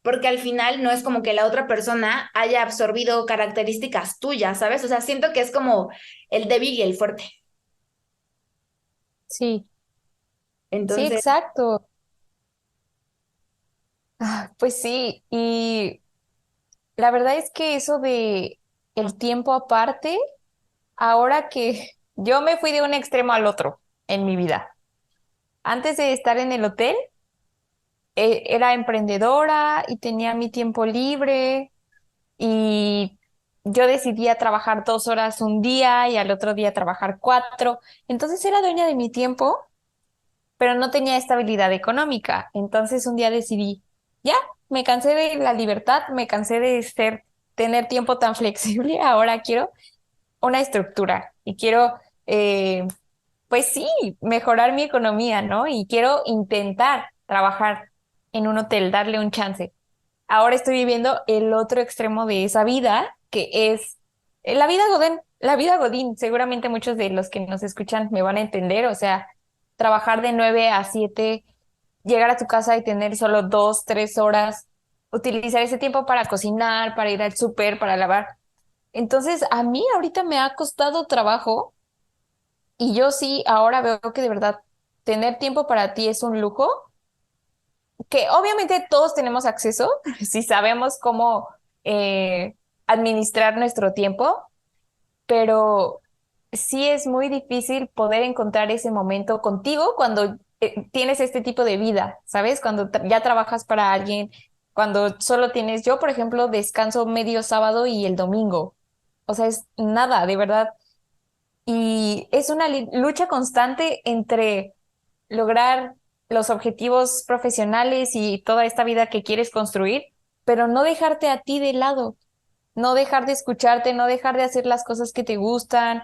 Porque al final no es como que la otra persona haya absorbido características tuyas, ¿sabes? O sea, siento que es como el débil y el fuerte. sí, sí, Entonces, exacto. Pues sí, y la verdad es que eso de el tiempo aparte, ahora que yo me fui de un extremo al otro en mi vida. Antes de estar en el hotel, era emprendedora y tenía mi tiempo libre y yo decidía trabajar 2 horas un día y al otro día trabajar 4. Entonces era dueña de mi tiempo, pero no tenía estabilidad económica. Entonces un día decidí, ya, me cansé de la libertad, me cansé de tener tiempo tan flexible, ahora quiero una estructura y quiero, eh, pues sí, mejorar mi economía, ¿no? Y quiero intentar trabajar en un hotel, darle un chance. Ahora estoy viviendo el otro extremo de esa vida, que es la vida Godín. La vida Godín, seguramente muchos de los que nos escuchan me van a entender, o sea, trabajar de 9 a 7, llegar a tu casa y tener solo 2, 3 horas, utilizar ese tiempo para cocinar, para ir al súper, para lavar. Entonces, a mí ahorita me ha costado trabajo y yo sí ahora veo que de verdad tener tiempo para ti es un lujo, que obviamente todos tenemos acceso si sabemos cómo administrar nuestro tiempo, pero sí es muy difícil poder encontrar ese momento contigo cuando tienes este tipo de vida, ¿sabes? Cuando ya trabajas para alguien, cuando solo tienes, yo por ejemplo, descanso medio sábado y el domingo. O sea, es nada, de verdad. Y es una lucha constante entre lograr los objetivos profesionales y toda esta vida que quieres construir, pero no dejarte a ti de lado, no dejar de escucharte, no dejar de hacer las cosas que te gustan.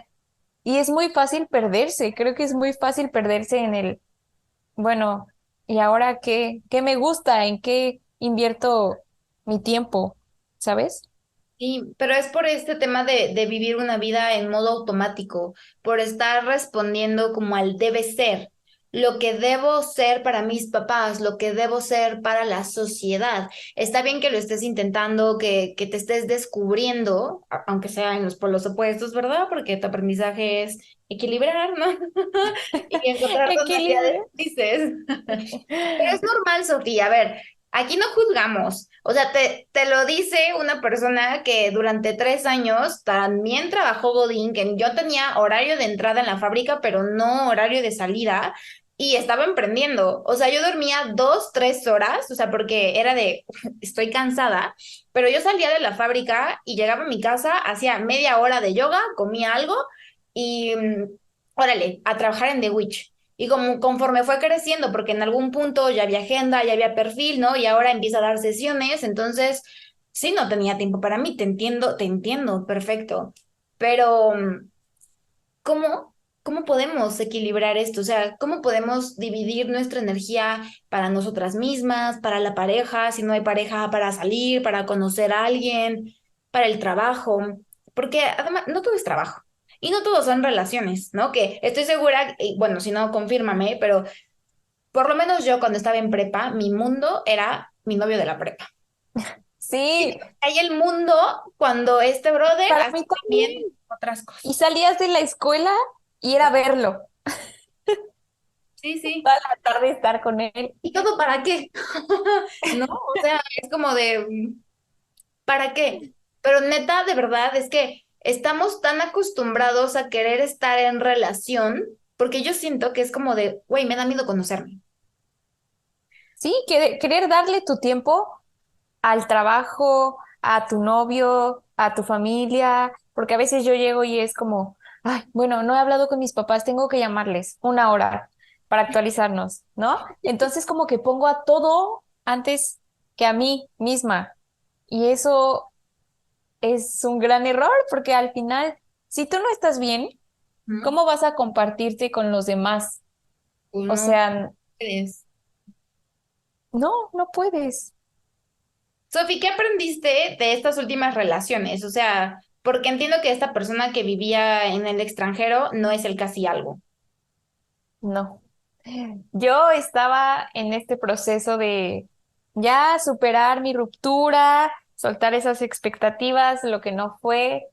Y es muy fácil perderse, creo que es muy fácil perderse en el, bueno, ¿y ahora qué me gusta? ¿En qué invierto mi tiempo? ¿Sabes? Sí, pero es por este tema de vivir una vida en modo automático, por estar respondiendo como al debe ser, lo que debo ser para mis papás, lo que debo ser para la sociedad. Está bien que lo estés intentando, que te estés descubriendo, aunque sea en los polos opuestos, ¿verdad? Porque tu aprendizaje es equilibrar, ¿no? Y encontrar tonalidades Equilibrio. dices. Pero es normal, Sofía. A ver, aquí no juzgamos. O sea, te lo dice una persona que durante 3 años también trabajó Godín, que yo tenía horario de entrada en la fábrica, pero no horario de salida, y estaba emprendiendo. O sea, yo dormía 2, 3 horas, o sea, porque era de, estoy cansada, pero yo salía de la fábrica y llegaba a mi casa, hacía media hora de yoga, comía algo y, órale, a trabajar en The Witch. Y como conforme fue creciendo, porque en algún punto ya había agenda, ya había perfil, ¿no? Y ahora empieza a dar sesiones, entonces sí, no tenía tiempo para mí, te entiendo, perfecto. Pero, ¿cómo, cómo podemos equilibrar esto? O sea, ¿cómo podemos dividir nuestra energía para nosotras mismas, para la pareja, si no hay pareja, para salir, para conocer a alguien, para el trabajo? Porque además, no todo es trabajo. Y no todo son relaciones, ¿no? Que estoy segura, y bueno, si no, confírmame, pero por lo menos yo cuando estaba en prepa, mi mundo era mi novio de la prepa. Sí, Hay el mundo cuando este brother para hace mí también. también otras Y cosas. salías de la escuela y era verlo, Sí, sí. toda la tarde estar con él. ¿Y todo para qué? No, o sea, es como de, ¿para qué? Pero neta, de verdad, es que estamos tan acostumbrados a querer estar en relación, porque yo siento que es como de, güey, me da miedo conocerme. Sí, querer darle tu tiempo al trabajo, a tu novio, a tu familia, porque a veces yo llego y es como, ay, bueno, no he hablado con mis papás, tengo que llamarles 1 hora para actualizarnos, ¿no? Entonces como que pongo a todo antes que a mí misma. Y eso es un gran error, porque al final, si tú no estás bien, ¿No? ¿cómo vas a compartirte con los demás? Pues O no sea, puedes. no, no puedes. Sofi, ¿qué aprendiste de estas últimas relaciones? O sea, porque entiendo que esta persona que vivía en el extranjero no es el casi algo. No. Yo estaba en este proceso de ya superar mi ruptura, soltar esas expectativas, lo que no fue.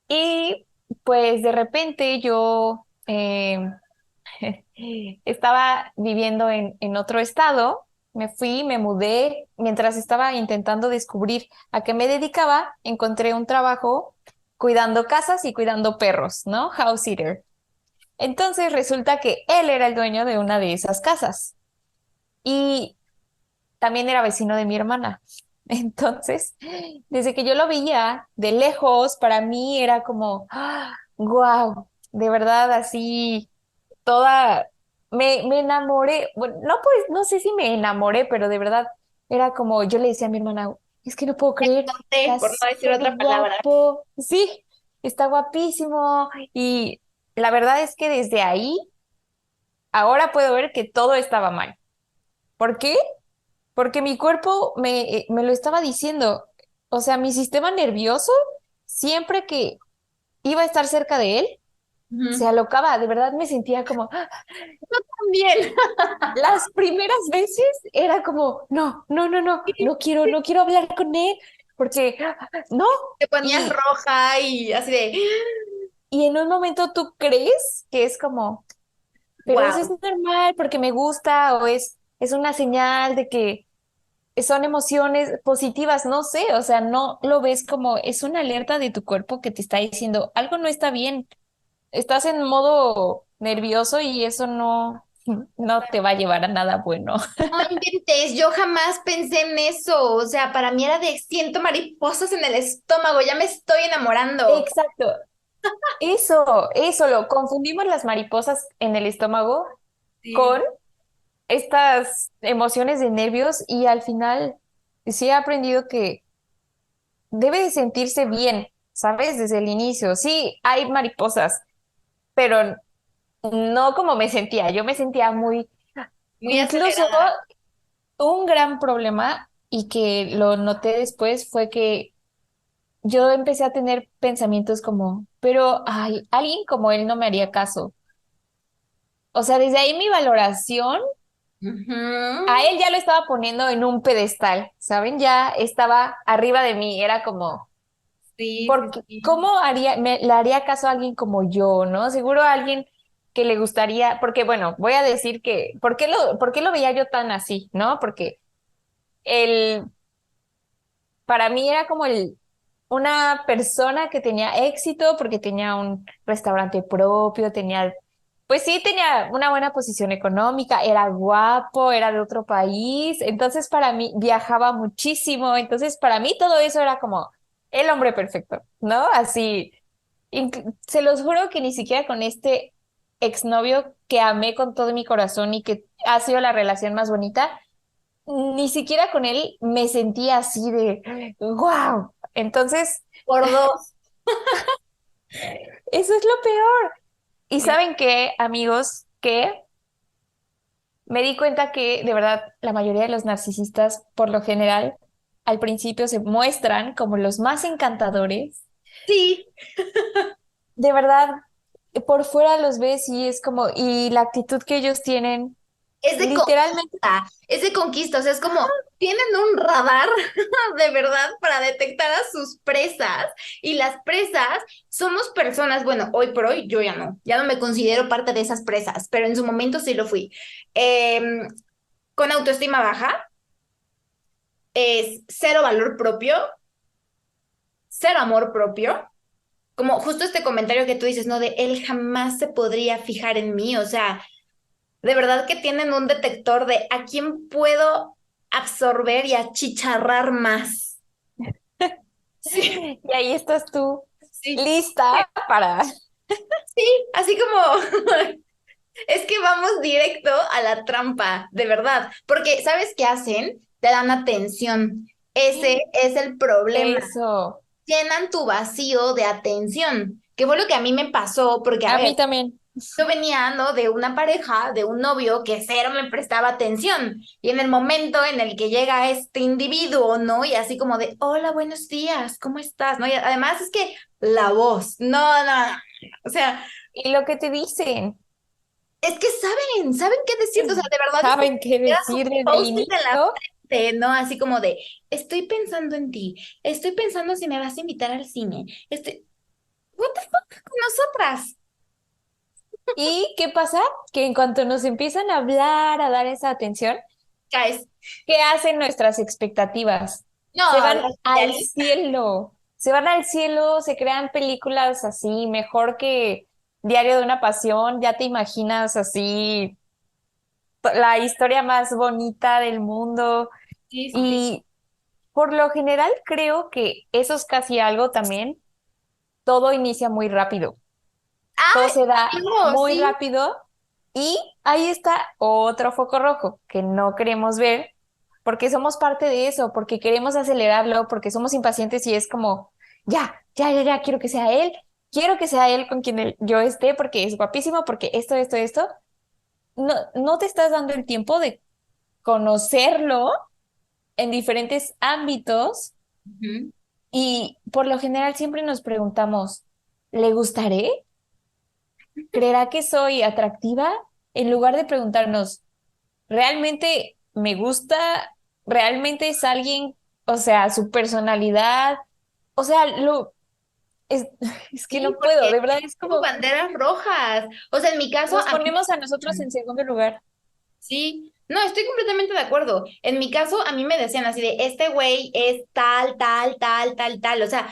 Y pues de repente yo estaba viviendo en otro estado, me fui, me mudé, mientras estaba intentando descubrir a qué me dedicaba, encontré un trabajo cuidando casas y cuidando perros, ¿no? House sitter. Entonces resulta que él era el dueño de una de esas casas y también era vecino de mi hermana. Entonces, desde que yo lo veía de lejos, para mí era como, wow, de verdad, así, toda, me enamoré, bueno, no pues, no sé si me enamoré, pero de verdad, era como, yo le decía a mi hermana, es que no puedo creer, está Por no decir súper otra palabra. guapo, sí, está guapísimo, y la verdad es que desde ahí, ahora puedo ver que todo estaba mal. ¿Por qué? Porque mi cuerpo me lo estaba diciendo. O sea, mi sistema nervioso, siempre que iba a estar cerca de él, se Ujú. alocaba. De verdad me sentía como, También. las primeras veces era como, no, no, no, no, no quiero, no quiero hablar con él, porque, no. Te ponías Y, roja y así de, y en un momento tú crees que es como, pero eso es wow. normal porque me gusta o es una señal de que son emociones positivas, no sé, o sea, no lo ves como es una alerta de tu cuerpo que te está diciendo algo no está bien, estás en modo nervioso y eso no te va a llevar a nada bueno. No inventes, yo jamás pensé en eso. O sea, para mí era de siento mariposas en el estómago, ya me estoy enamorando. Exacto, eso, lo confundimos las mariposas en el estómago Sí. con estas emociones de nervios y al final sí he aprendido que debe de sentirse bien, ¿sabes? Desde el inicio. Sí, hay mariposas, pero no como me sentía, yo me sentía muy, Muy incluso acelerada. un gran problema y que lo noté después fue que yo empecé a tener pensamientos como, pero ay, alguien como él no me haría caso. O sea, desde ahí mi valoración, a Ujú. él ya lo estaba poniendo en un pedestal, ¿saben? Ya estaba arriba de mí, era como, Sí, sí, porque, sí. ¿cómo le haría caso a alguien como yo, ¿no? Seguro a alguien que le gustaría, porque bueno, voy a decir que, ¿por qué lo veía yo tan así, ¿no? Porque el, para mí era como una persona que tenía éxito porque tenía un restaurante propio, pues sí, tenía una buena posición económica, era guapo, era de otro país, entonces para mí viajaba muchísimo, entonces para mí todo eso era como el hombre perfecto, ¿no? Así, se los juro que ni siquiera con este exnovio que amé con todo mi corazón y que ha sido la relación más bonita, ni siquiera con él me sentía así de wow. Entonces, Por dos. eso es lo peor. ¿Y saben qué, amigos? Que me di cuenta que de verdad la mayoría de los narcisistas, por lo general, al principio se muestran como los más encantadores. Sí, De verdad, por fuera los ves y es como, y la actitud que ellos tienen, es de literalmente, conquista, es de conquista, o sea, es como, tienen un radar de verdad para detectar a sus presas y las presas somos personas, bueno, hoy por hoy yo ya no me considero parte de esas presas, pero en su momento sí lo fui. Em, con autoestima baja, es cero valor propio, cero amor propio. Como justo este comentario que tú dices, ¿no? De él jamás se podría fijar en mí, o sea, de verdad que tienen un detector de a quién puedo absorber y achicharrar más. Sí, y ahí estás tú, sí, lista para... sí, así como es que vamos directo a la trampa, de verdad, porque ¿sabes qué hacen? Te dan atención. Ese es el problema. Eso, Llenan tu vacío de atención, que fue lo que a mí me pasó, porque a a ver, mí también. yo venía, ¿no? De una pareja, de un novio que cero me prestaba atención. Y en el momento en el que llega este individuo, ¿no? Y así como de, hola, buenos días, ¿cómo estás? ¿No? Y además es que la voz, no, no, no. O sea, Y lo que te dicen, es que saben qué decirte. O sea, de verdad es como saben qué si era su decir desde el post-it en la inicio. frente, ¿no? Así como de, estoy pensando en ti, estoy pensando si me vas a invitar al cine. What the fuck con nosotras. ¿Y qué pasa? Que en cuanto nos empiezan a hablar, a dar esa atención, Guys, ¿qué hacen nuestras expectativas? Se no, van las al idealizan. cielo, se van al cielo, se crean películas así, mejor que Diario de una Pasión, ya te imaginas así la historia más bonita del mundo Sí, sí, sí. y por lo general creo que eso es casi algo también, todo inicia muy rápido, todo ¡Ay! se da No, muy sí. rápido y ahí está otro foco rojo que no queremos ver porque somos parte de eso, porque queremos acelerarlo, porque somos impacientes y es como, ya, quiero que sea él con quien yo esté porque es guapísimo, porque esto. No, no te estás dando el tiempo de conocerlo en diferentes ámbitos Ujú. y por lo general siempre nos preguntamos, ¿le gustaré? ¿Creerá que soy atractiva? En lugar de preguntarnos, ¿realmente me gusta? ¿Realmente es alguien, o sea, su personalidad? O sea, es, es que Sí, no puedo, porque de verdad es tengo como banderas rojas. O sea, en mi caso, nos a mí ponemos a nosotros en segundo lugar. sí, no, estoy completamente de acuerdo. En mi caso, a mí me decían así de, este güey es tal, tal, tal, tal, tal. O sea,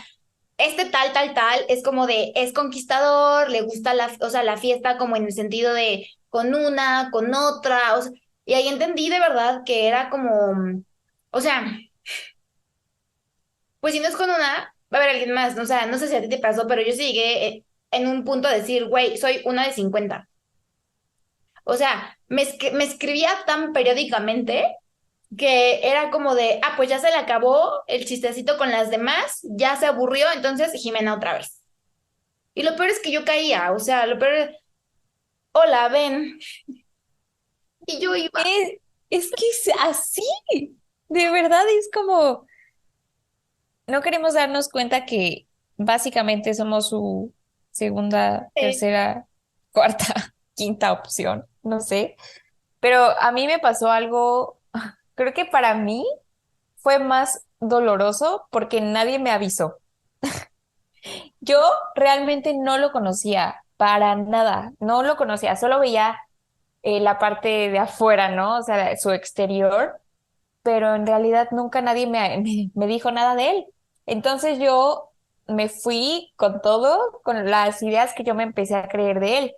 este tal, tal, tal es como de, es conquistador, le gusta o sea, la fiesta como en el sentido de con una, con otra. O sea, y ahí entendí de verdad que era como, o sea, pues si no es con una, va a haber alguien más. ¿No? O sea, no sé si a ti te pasó, pero yo sí llegué en un punto a decir, güey, soy una de 50. O sea, me escribía tan periódicamente que era como de, ah, pues ya se le acabó el chistecito con las demás, ya se aburrió, entonces Jimena otra vez. Y lo peor es que yo caía, o sea, lo peor es, hola, ven. Y yo iba, Es, es que es así, de verdad es como, no queremos darnos cuenta que básicamente somos su segunda, tercera, cuarta, quinta opción, no sé, pero a mí me pasó algo, creo que para mí fue más doloroso porque nadie me avisó. Yo realmente no lo conocía para nada, no lo conocía, solo veía la parte de afuera, ¿no? O sea, su exterior, pero en realidad nunca nadie me dijo nada de él. Entonces yo me fui con todo, con las ideas que yo me empecé a creer de él.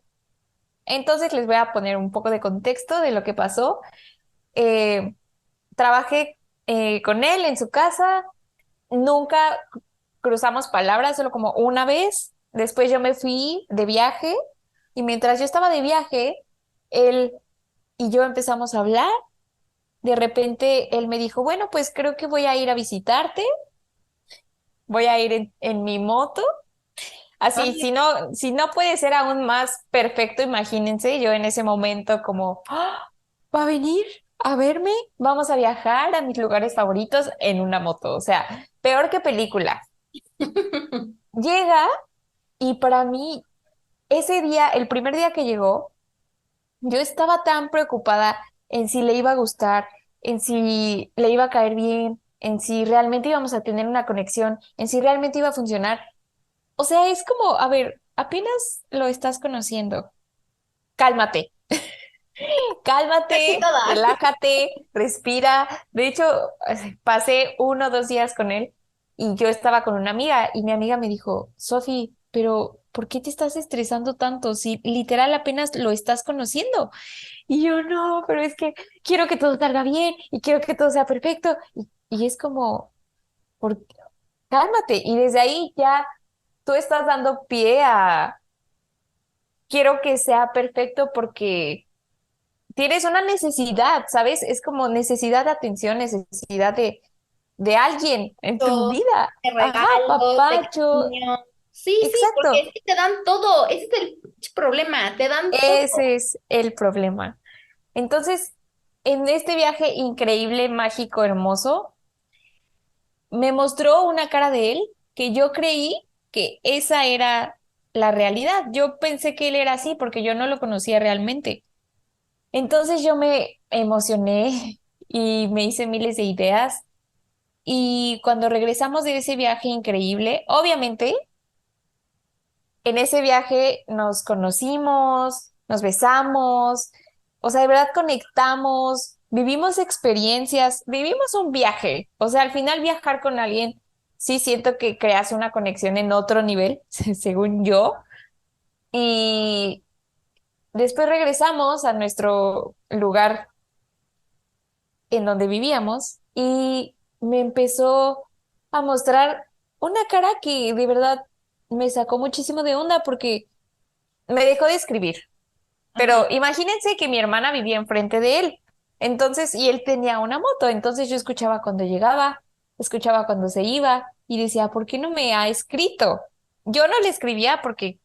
Entonces les voy a poner un poco de contexto de lo que pasó. Eh, Trabajé con él en su casa, nunca cruzamos palabras, solo como una vez. Después yo me fui de viaje y mientras yo estaba de viaje, él y yo empezamos a hablar. De repente él me dijo, bueno, pues creo que voy a ir a visitarte, voy a ir en mi moto. Así, ay, si no puede ser aún más perfecto, imagínense, yo en ese momento como, "Ah, ¿va a venir a verme? Vamos a viajar a mis lugares favoritos en una moto". O sea, peor que película. Llega y para mí, ese día, el primer día que llegó, yo estaba tan preocupada en si le iba a gustar, en si le iba a caer bien, en si realmente íbamos a tener una conexión, en si realmente iba a funcionar. O sea, es como, a ver, apenas lo estás conociendo. Cálmate, casi cálmate, todas. relájate, respira. De hecho, pasé 1 o 2 días con él y yo estaba con una amiga y mi amiga me dijo, Sofi, pero ¿por qué te estás estresando tanto si literal apenas lo estás conociendo? Y yo no, pero es que quiero que todo salga bien y quiero que todo sea perfecto. Y es como, por, cálmate. Y desde ahí ya tú estás dando pie a, quiero que sea perfecto porque tienes una necesidad, ¿sabes? Es como necesidad de atención, necesidad de alguien en tu vida. De Ajá, regalos, de papacho. cariño. Sí, sí, porque Exacto. es que te dan todo. Ese es el problema, te dan todo. Ese es el problema. Entonces, en este viaje increíble, mágico, hermoso, me mostró una cara de él que yo creí que esa era la realidad. Yo pensé que él era así porque yo no lo conocía realmente. Entonces yo me emocioné y me hice miles de ideas. Y cuando regresamos de ese viaje increíble, obviamente en ese viaje nos conocimos, nos besamos, o sea, de verdad conectamos, vivimos experiencias, vivimos un viaje. O sea, al final viajar con alguien, sí siento que creas una conexión en otro nivel, según yo. Y después regresamos a nuestro lugar en donde vivíamos me empezó a mostrar una cara que de verdad me sacó muchísimo de onda porque me dejó de escribir. Ujú. Pero imagínense que mi hermana vivía enfrente de él. Entonces, y él tenía una moto. Entonces yo escuchaba cuando llegaba, escuchaba cuando se iba y decía, ¿por qué no me ha escrito? Yo no le escribía porque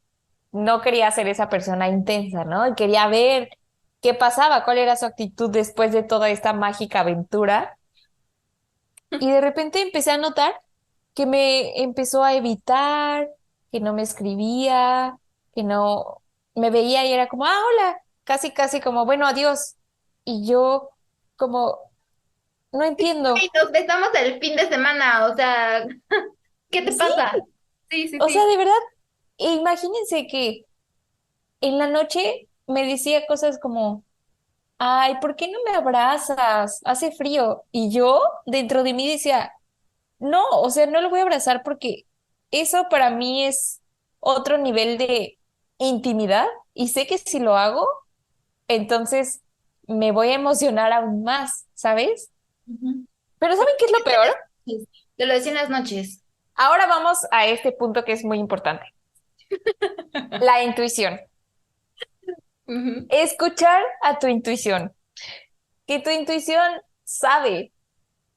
no quería ser esa persona intensa, ¿no? Y quería ver qué pasaba, cuál era su actitud después de toda esta mágica aventura. Y de repente empecé a notar que me empezó a evitar, que no me escribía, que no me veía y era como, ah, hola, casi, casi como, bueno, adiós. Y yo como, no Ay, entiendo. nos besamos el fin de semana, o sea, ¿qué te Sí, pasa? Sí, sí, o sea, sí. de verdad, imagínense que en la noche me decía cosas como, ay, ¿por qué no me abrazas? Hace frío. Y yo dentro de mí decía, no, o sea, no lo voy a abrazar porque eso para mí es otro nivel de intimidad y sé que si lo hago, entonces me voy a emocionar aún más, ¿sabes? Ujú. Pero Pero ¿saben qué es lo peor? te lo decía en las noches. Ahora vamos a este punto que es muy importante, la intuición. Ujú. Escuchar a tu intuición, que tu intuición sabe.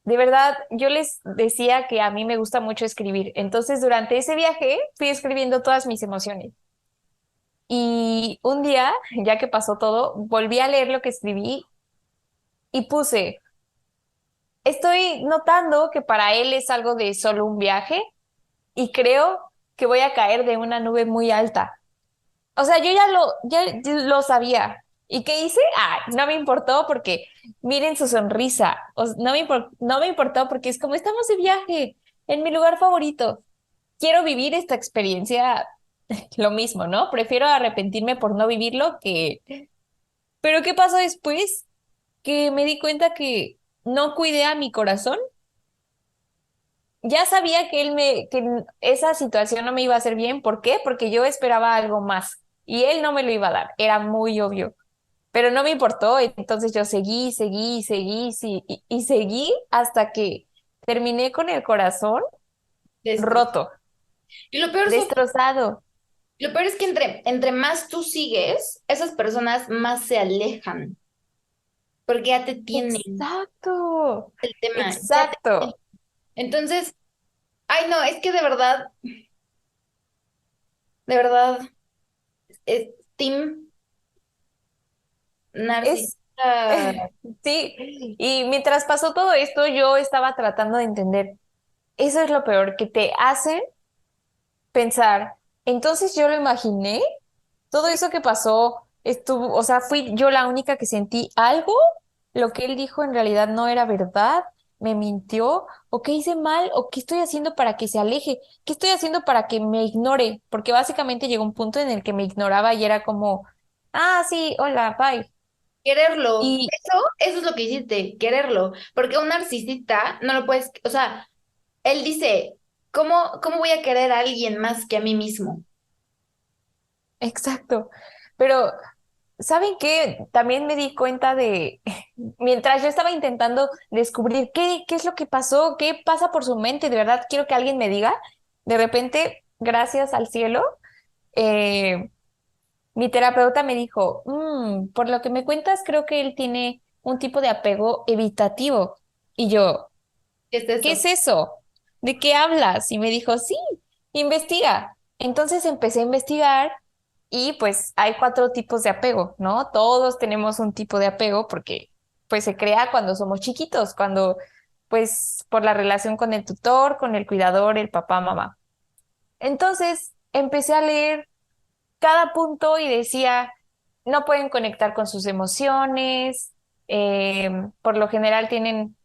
De verdad, yo les decía que a mí me gusta mucho escribir, entonces durante ese viaje fui escribiendo todas mis emociones. Y un día, ya que pasó todo, volví a leer lo que escribí y puse, estoy notando que para él es algo de solo un viaje y creo que voy a caer de una nube muy alta. O sea, yo ya lo sabía. ¿Y qué hice? Ah, no me importó porque miren su sonrisa. No me importó porque es como estamos de viaje en mi lugar favorito. Quiero vivir esta experiencia lo mismo, ¿no? Prefiero arrepentirme por no vivirlo que... Pero ¿qué pasó después? Que me di cuenta que no cuidé a mi corazón. Ya sabía que esa situación no me iba a hacer bien. ¿Por qué? Porque yo esperaba algo más y él no me lo iba a dar. Era muy obvio. Pero no me importó. Entonces yo seguí, seguí, seguí, sí, y seguí hasta que terminé con el corazón Destro. roto, Y lo peor, destrozado. lo peor es que entre más tú sigues, esas personas más se alejan, porque ya te tienen Exacto, el tema, ya te tienen. exacto. Entonces, ay no, es que de verdad, es Team Es, Narcisista. sí, y mientras pasó todo esto, yo estaba tratando de entender, eso es lo peor, que te hacen pensar, entonces yo lo imaginé, todo eso que pasó estuvo, o sea, fui yo la única que sentí algo, lo que él dijo en realidad no era verdad, me mintió, o qué hice mal, o qué estoy haciendo para que se aleje, qué estoy haciendo para que me ignore, porque básicamente llegó un punto en el que me ignoraba y era como, ah, sí, hola, bye. Quererlo. Y Eso es lo que hiciste, quererlo. Porque un narcisista no lo puedes, o sea, él dice, ¿cómo voy a querer a alguien más que a mí mismo? exacto, pero ¿saben qué? También me di cuenta de, mientras yo estaba intentando descubrir qué es lo que pasó, qué pasa por su mente, de verdad quiero que alguien me diga, de repente, gracias al cielo, eh, mi terapeuta me dijo, por lo que me cuentas, creo que él tiene un tipo de apego evitativo. Y yo, ¿Qué es ¿qué es eso? eso? ¿De qué hablas? Y me dijo, sí, investiga. Entonces empecé a investigar y pues hay cuatro tipos de apego, ¿no? Todos tenemos un tipo de apego porque pues se crea cuando somos chiquitos, cuando pues por la relación con el tutor, con el cuidador, el papá, mamá. Entonces empecé a leer cada punto y decía, no pueden conectar con sus emociones, por lo general tienen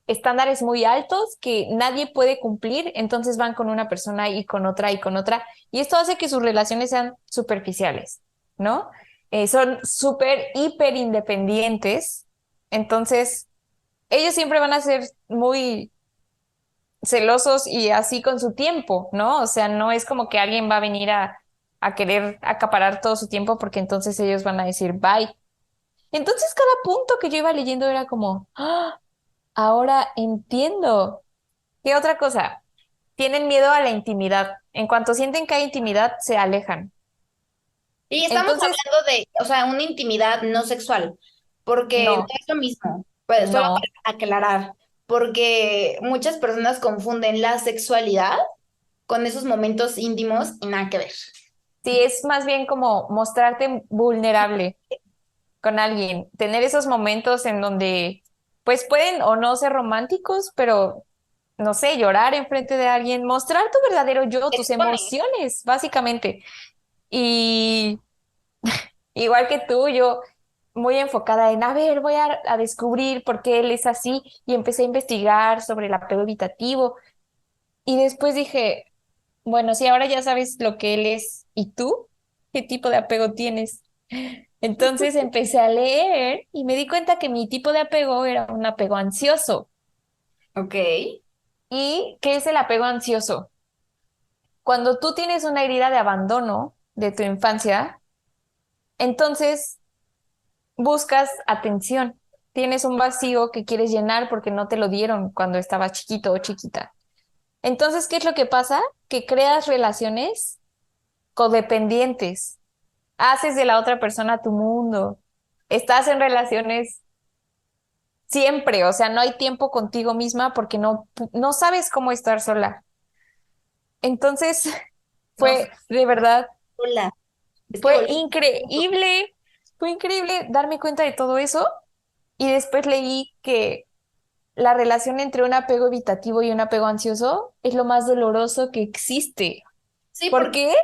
estándares muy altos que nadie puede cumplir, entonces van con una persona y con otra y con otra, y esto hace que sus relaciones sean superficiales, ¿no? Son súper, hiper independientes, entonces ellos siempre van a ser muy celosos y así con su tiempo, ¿no? O sea, no es como que alguien va a venir a querer acaparar todo su tiempo porque entonces ellos van a decir bye. Entonces cada punto que yo iba leyendo era como, ¡ah! Ahora entiendo. ¿Qué otra cosa? Tienen miedo a la intimidad. En cuanto sienten que hay intimidad, se alejan. Y estamos Entonces, hablando de, o sea, una intimidad no sexual, porque no no, es lo mismo, pues solo no. para aclarar, porque muchas personas confunden la sexualidad con esos momentos íntimos y nada que ver. Sí, es más bien como mostrarte vulnerable con alguien, tener esos momentos en donde, pues pueden o no ser románticos, pero, no sé, llorar enfrente de alguien, mostrar tu verdadero yo, tus Expone. emociones, básicamente. Y igual que tú, yo muy enfocada en, a ver, voy a descubrir por qué él es así, y empecé a investigar sobre el apego evitativo, y después dije, bueno, si ahora ya sabes lo que él es, ¿y tú? ¿Qué tipo de apego tienes? Entonces empecé a leer y me di cuenta que mi tipo de apego era un apego ansioso. Ok. ¿Y qué es el apego ansioso? Cuando tú tienes una herida de abandono de tu infancia, entonces buscas atención. Tienes un vacío que quieres llenar porque no te lo dieron cuando estabas chiquito o chiquita. Entonces, ¿qué es lo que pasa? Que creas relaciones codependientes. Haces de la otra persona tu mundo. Estás en relaciones siempre, o sea, no hay tiempo contigo misma porque no sabes cómo estar sola. Entonces, No sé, fue de verdad, hola. Es que fue volví. fue increíble darme cuenta de todo eso y después leí que la relación entre un apego evitativo y un apego ansioso es lo más doloroso que existe. Sí, ¿Por porque qué?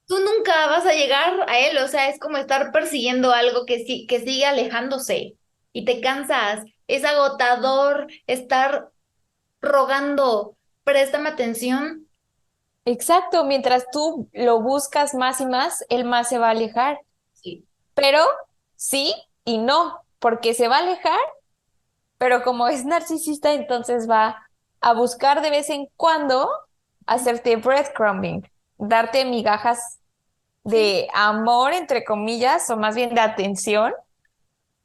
tú nunca vas a llegar a él, o sea, es como estar persiguiendo algo que, que sigue alejándose y te cansas. Es agotador estar rogando, préstame atención. Exacto, mientras tú lo buscas más y más, él más se va a alejar. Sí. Pero sí y no, porque se va a alejar, pero como es narcisista, entonces va a buscar de vez en cuando hacerte breadcrumbing, darte migajas Sí, de amor, entre comillas, o más bien de atención,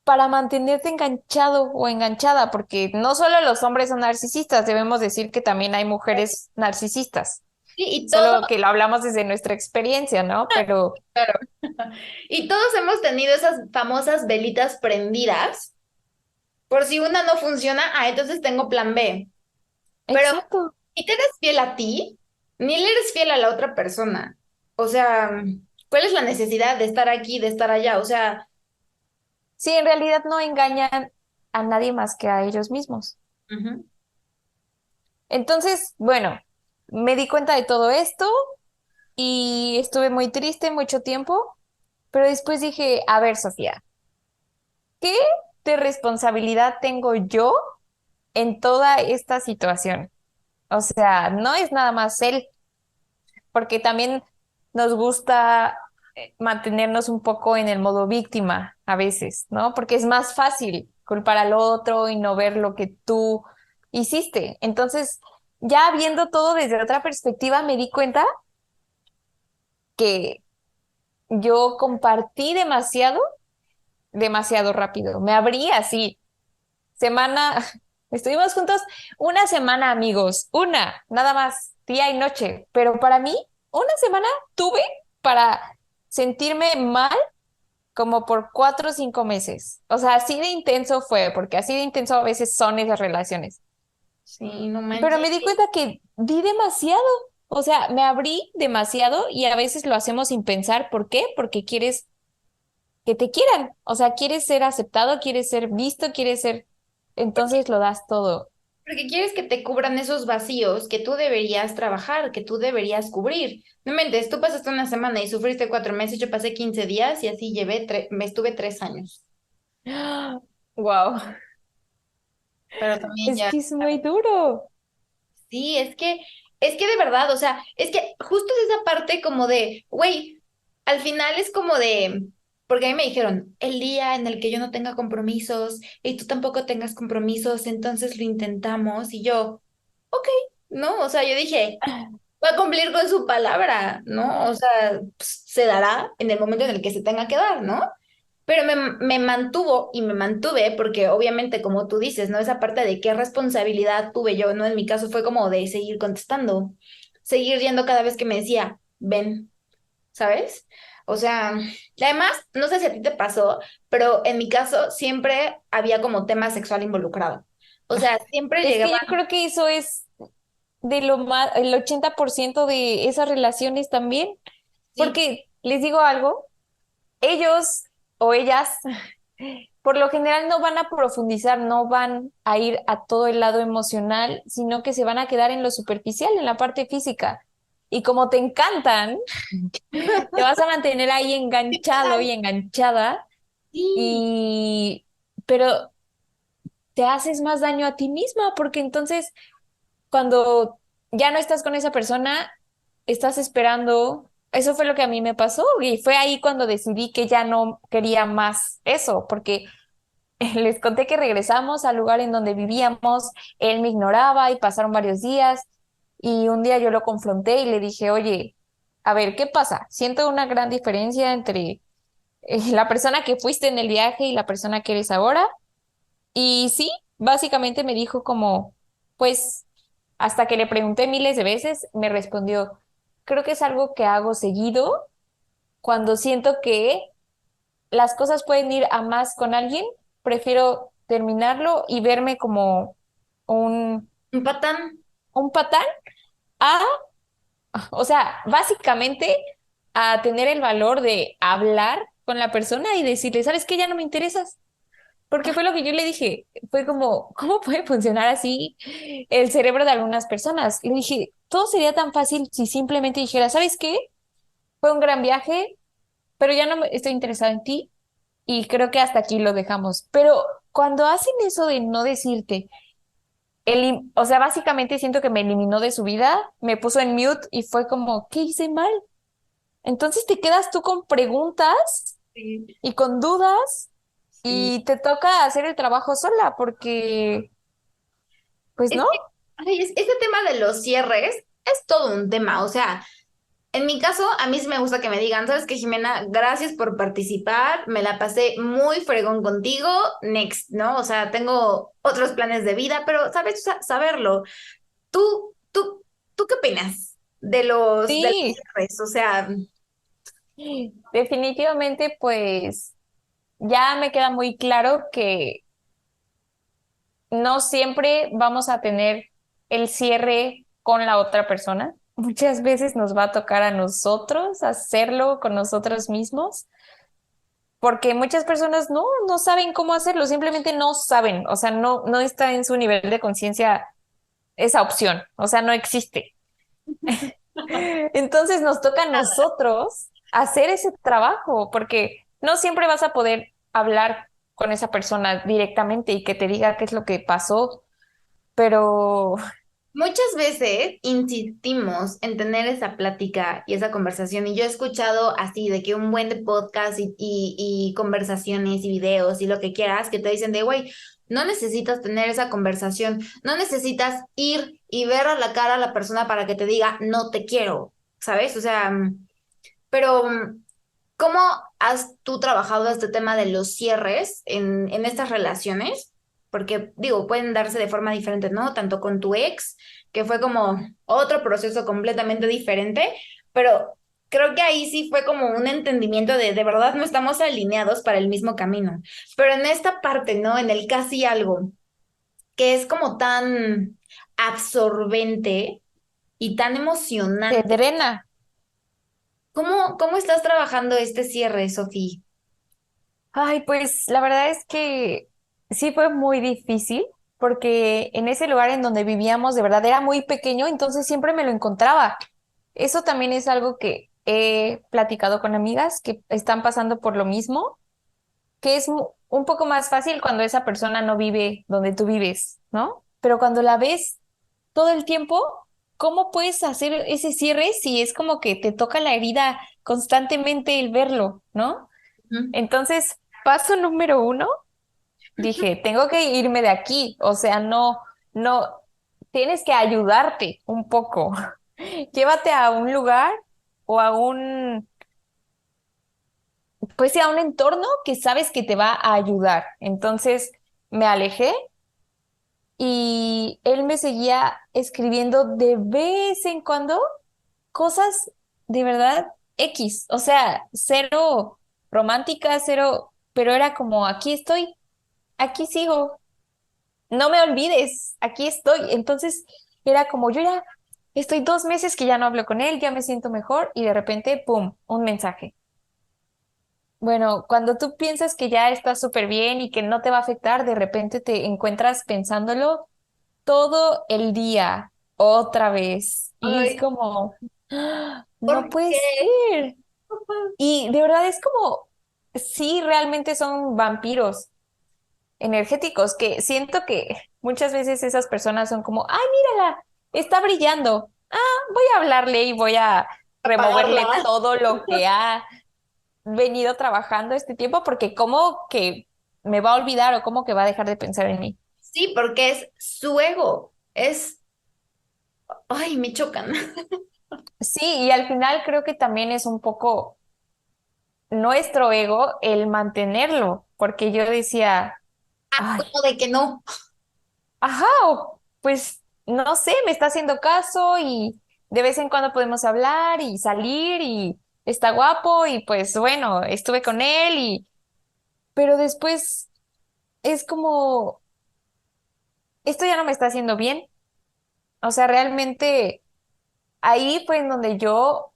para mantenerte enganchado o enganchada, porque no solo los hombres son narcisistas, debemos decir que también hay mujeres narcisistas, sí, solo que lo hablamos desde nuestra experiencia, ¿no? Pero claro. Y todos hemos tenido esas famosas velitas prendidas. Por si una no funciona, entonces tengo plan B. Pero exacto. ni te eres fiel a ti, ni le eres fiel a la otra persona. O sea, ¿cuál es la necesidad de estar aquí, de estar allá? O sea, Sí, en realidad no engañan a nadie más que a ellos mismos. ujú. Entonces, bueno, me di cuenta de todo esto y estuve muy triste mucho tiempo, pero después dije, a ver, Sofía, ¿qué de responsabilidad tengo yo en toda esta situación? O sea, no es nada más él, porque también nos gusta mantenernos un poco en el modo víctima a veces, ¿no? Porque es más fácil culpar al otro y no ver lo que tú hiciste. Entonces, ya viendo todo desde otra perspectiva, me di cuenta que yo compartí demasiado, demasiado rápido. Me abrí así, semana, estuvimos juntos una semana, amigos, nada más, día y noche, pero para mí, una semana tuve para sentirme mal como por 4 o 5 meses. O sea, así de intenso fue, porque así de intenso a veces son esas relaciones. Sí, no Pero manches. me di cuenta que di demasiado. O sea, me abrí demasiado y a veces lo hacemos sin pensar. ¿Por qué? Porque quieres que te quieran. O sea, quieres ser aceptado, quieres ser visto, quieres ser... Entonces lo das todo. Porque quieres que te cubran esos vacíos que tú deberías trabajar, que tú deberías cubrir. No mentes, tú pasaste una semana y sufriste 4 meses, yo pasé 15 días y así me estuve 3 años. Wow, Pero también es ya. que es muy duro. Sí, es que de verdad, o sea, es que justo es esa parte como de, güey, al final es como de, porque a mí me dijeron, el día en el que yo no tenga compromisos y tú tampoco tengas compromisos, entonces lo intentamos y yo, ok, ¿no? O sea, yo dije, va a cumplir con su palabra, ¿no? O sea, pues, se dará en el momento en el que se tenga que dar, ¿no? pero me mantuvo y me mantuve porque obviamente, como tú dices, ¿no? Esa parte de qué responsabilidad tuve yo, ¿no? En mi caso fue como de seguir contestando, seguir yendo cada vez que me decía, ven, ¿sabes? O sea, y además, no sé si a ti te pasó, pero en mi caso siempre había como tema sexual involucrado. O sea, siempre Es que llegaba, yo creo que eso es de lo más, el 80% de esas relaciones también, sí, porque les digo algo, ellos o ellas por lo general no van a profundizar, no van a ir a todo el lado emocional, sino que se van a quedar en lo superficial, en la parte física. Y como te encantan, te vas a mantener ahí enganchado y enganchada, sí, y pero te haces más daño a ti misma, porque entonces cuando ya no estás con esa persona, estás esperando. Eso fue lo que a mí me pasó y fue ahí cuando decidí que ya no quería más eso, porque les conté que regresamos al lugar en donde vivíamos, él me ignoraba y pasaron varios días y un día yo lo confronté y le dije, oye, a ver, ¿qué pasa? Siento una gran diferencia entre la persona que fuiste en el viaje y la persona que eres ahora. Y sí, básicamente me dijo como, pues, hasta que le pregunté miles de veces, me respondió, creo que es algo que hago seguido cuando siento que las cosas pueden ir a más con alguien, prefiero terminarlo y verme como un, un patán. un patán a, o sea, básicamente a tener el valor de hablar con la persona y decirle, ¿sabes qué? Ya no me interesas. Porque fue lo que yo le dije, fue como, ¿cómo puede funcionar así el cerebro de algunas personas? Le dije, todo sería tan fácil si simplemente dijera, ¿sabes qué? Fue un gran viaje, pero ya no estoy interesada en ti y creo que hasta aquí lo dejamos. Pero cuando hacen eso de no decirte, o sea, básicamente siento que me eliminó de su vida, me puso en mute y fue como, ¿qué hice mal? Entonces te quedas tú con preguntas Sí, y con dudas sí. y te toca hacer el trabajo sola porque, pues Es no, que, ay, este tema de los cierres es todo un tema. O sea, en mi caso, a mí sí me gusta que me digan, ¿sabes qué, Jimena? Gracias por participar, me la pasé muy fregón contigo, next, ¿no? O sea, tengo otros planes de vida, pero sabes saberlo. ¿Tú, tú, tú qué opinas de los sí, cierres? O sea, definitivamente pues ya me queda muy claro que no siempre vamos a tener el cierre con la otra persona. Muchas veces nos va a tocar a nosotros hacerlo con nosotros mismos, porque muchas personas no saben cómo hacerlo, simplemente no saben, o sea, no está en su nivel de conciencia esa opción, o sea, no existe. Entonces nos toca a nosotros hacer ese trabajo, porque no siempre vas a poder hablar con esa persona directamente y que te diga qué es lo que pasó, pero muchas veces insistimos en tener esa plática y esa conversación, y yo he escuchado así de que un buen de podcast y conversaciones y videos y lo que quieras, que te dicen de, güey, no necesitas tener esa conversación, no necesitas ir y ver a la cara a la persona para que te diga, no te quiero, ¿sabes? O sea, pero ¿cómo has tú trabajado este tema de los cierres en estas relaciones? Porque digo, pueden darse de forma diferente, ¿no? Tanto con tu ex, que fue como otro proceso completamente diferente, pero creo que ahí sí fue como un entendimiento de verdad no estamos alineados para el mismo camino. Pero en esta parte, ¿no? En el casi algo, que es como tan absorbente y tan te emocionante. drena. ¿Cómo estás trabajando este cierre, Sofía? Ay, pues la verdad es que sí fue muy difícil porque en ese lugar en donde vivíamos de verdad era muy pequeño, entonces siempre me lo encontraba. Eso también es algo que he platicado con amigas que están pasando por lo mismo, que es un poco más fácil cuando esa persona no vive donde tú vives, ¿no? Pero cuando la ves todo el tiempo, ¿cómo puedes hacer ese cierre si es como que te toca la herida constantemente el verlo, ¿no? Ujú. Entonces, paso número uno, dije, tengo que irme de aquí, o sea, no, tienes que ayudarte un poco. Llévate a un lugar o a un pues sí, a un entorno que sabes que te va a ayudar. Entonces me alejé y él me seguía escribiendo de vez en cuando cosas de verdad X, o sea, cero romántica, cero, pero era como, aquí estoy, aquí sigo, no me olvides, aquí estoy. Entonces era como, yo ya estoy 2 meses que ya no hablo con él, ya me siento mejor y de repente, ¡pum!, un mensaje. Bueno, cuando tú piensas que ya estás súper bien y que no te va a afectar, de repente te encuentras pensándolo todo el día, otra vez. Y es Ay, como, ¡ah! No ¿por puede qué? ser. Y de verdad es como, sí, realmente son vampiros energéticos, que siento que muchas veces esas personas son como, ay, mírala, está brillando. Ah, voy a hablarle y voy a removerle Apagarla. todo lo que ha venido trabajando este tiempo, porque como que me va a olvidar o como que va a dejar de pensar en mí. Sí, porque es su ego. Ay, me chocan. Sí, y al final creo que también es un poco nuestro ego el mantenerlo, porque yo decía, Ah, ay, ¿cómo de que no? ajá, pues no sé, me está haciendo caso y de vez en cuando podemos hablar y salir y está guapo y pues bueno, estuve con él y, pero después es como, esto ya no me está haciendo bien. O sea, realmente ahí fue en donde yo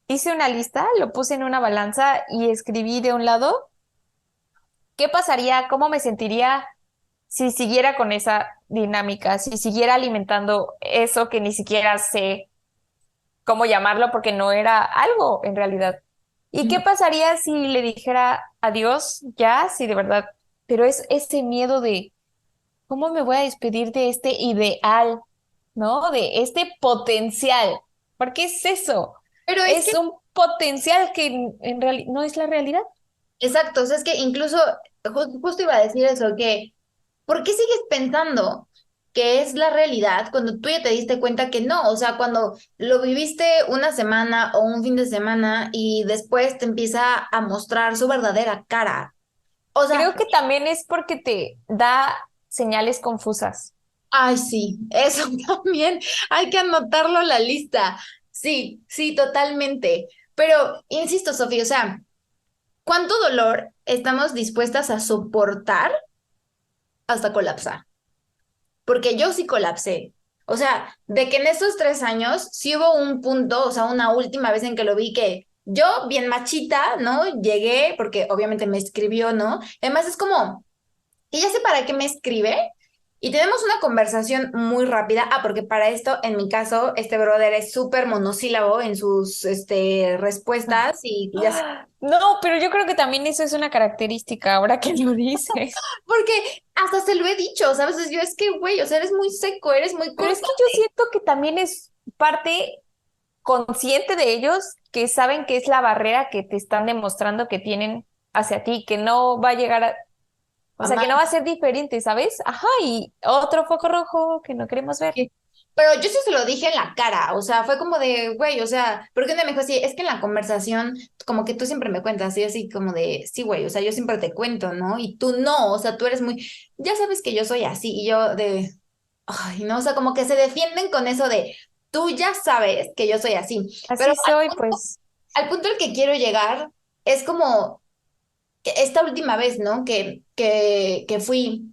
hice una lista, lo puse en una balanza y escribí de un lado, ¿qué pasaría? ¿Cómo me sentiría si siguiera con esa dinámica, si siguiera alimentando eso que ni siquiera sé cómo llamarlo porque no era algo en realidad? ¿Y qué pasaría si le dijera adiós ya, si de verdad, pero es ese miedo de cómo me voy a despedir de este ideal, ¿no? De este potencial, porque es eso, Pero es que, es un potencial que en realidad no es la realidad. exacto, o sea, es que incluso, justo iba a decir eso, que, ¿por qué sigues pensando que es la realidad cuando tú ya te diste cuenta que no? O sea, cuando lo viviste una semana o un fin de semana y después te empieza a mostrar su verdadera cara. O sea, Creo que también es porque te da señales confusas. ay, sí, eso también hay que anotarlo a la lista. Sí, sí, totalmente. Pero, insisto, Sofía, o sea, ¿cuánto dolor estamos dispuestas a soportar hasta colapsar? Porque yo sí colapsé. O sea, de que en estos 3 años sí hubo un punto, o sea, una última vez en que lo vi que yo, bien machita, ¿no? Llegué, porque obviamente me escribió, ¿no? Además es como que ya sé para qué me escribe y tenemos una conversación muy rápida. Ah, porque para esto, en mi caso, este brother es súper monosílabo en sus respuestas y ya sé, No, pero yo creo que también eso es una característica ahora que lo dices. porque hasta se lo he dicho, ¿sabes? Yo es que, güey, o sea, eres muy seco, eres muy Pero es corto. que yo siento que también es parte consciente de ellos que saben que es la barrera que te están demostrando que tienen hacia ti, que no va a llegar a, o sea, que no va a ser diferente, ¿sabes? Ajá, y otro foco rojo que no queremos ver. Sí. Pero yo sí se lo dije en la cara, o sea, fue como de, güey, o sea, porque una me dijo así, es que en la conversación, como que tú siempre me cuentas, y yo así como de, sí, güey, o sea, yo siempre te cuento, ¿no? Y tú no, o sea, tú eres muy, ya sabes que yo soy así, y yo de, ay, no, o sea, como que se defienden con eso de, tú ya sabes que yo soy así, pero Así soy, pues. al punto al que quiero llegar es como que esta última vez, ¿no? Que fui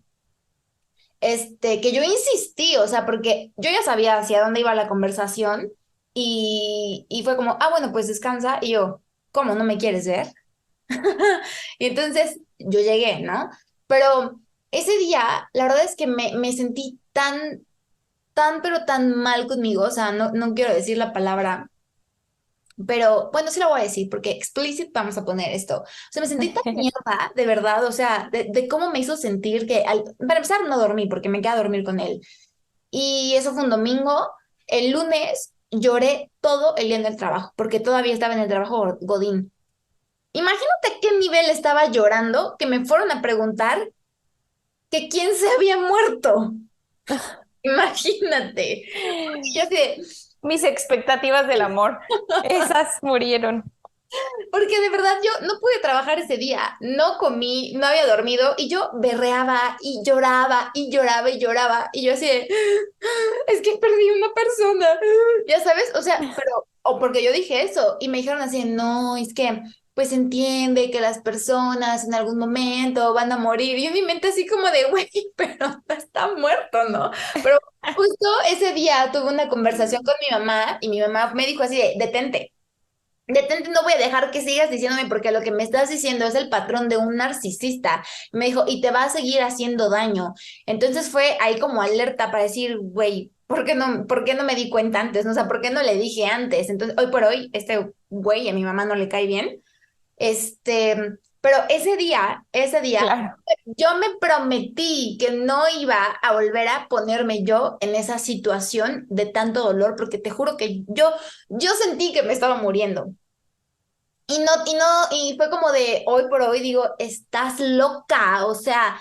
que yo insistí, o sea, porque yo ya sabía hacia dónde iba la conversación y fue como, ah, bueno, pues descansa. Y yo, ¿cómo? ¿No me quieres ver? Y entonces yo llegué, ¿no? Pero ese día, la verdad es que me sentí pero tan mal conmigo, o sea, no quiero decir la palabra, pero bueno, sí la voy a decir porque explicit vamos a poner esto. O sea, me sentí tan mierda, de verdad, o sea, de cómo me hizo sentir que, para empezar, no dormí porque me quedé a dormir con él. Y eso fue un domingo. El lunes lloré todo el día en el trabajo, porque todavía estaba en el trabajo Godín. Imagínate a qué nivel estaba llorando que me fueron a preguntar que quién se había muerto. Imagínate. Y yo así de, Mis expectativas del amor, esas murieron. Porque de verdad yo no pude trabajar ese día, no comí, no había dormido y yo berreaba y lloraba y lloraba y lloraba y yo así de, es que perdí una persona, ya sabes, o sea, pero, o porque yo dije eso y me dijeron así, no, es que pues entiende que las personas en algún momento van a morir y yo en mi mente así como de, güey, pero no está muerto, ¿no? Pero justo ese día tuve una conversación con mi mamá y mi mamá me dijo así de, detente. Detente, no voy a dejar que sigas diciéndome porque lo que me estás diciendo es el patrón de un narcisista. Me dijo, y te va a seguir haciendo daño. Entonces fue ahí como alerta para decir, güey, por qué no me di cuenta antes? ¿No? O sea, ¿por qué no le dije antes? Entonces, hoy por hoy, este güey a mi mamá no le cae bien. Pero ese día, Claro. yo me prometí que no iba a volver a ponerme yo en esa situación de tanto dolor, porque te juro que yo sentí que me estaba muriendo. Y fue como de hoy por hoy digo, estás loca, o sea,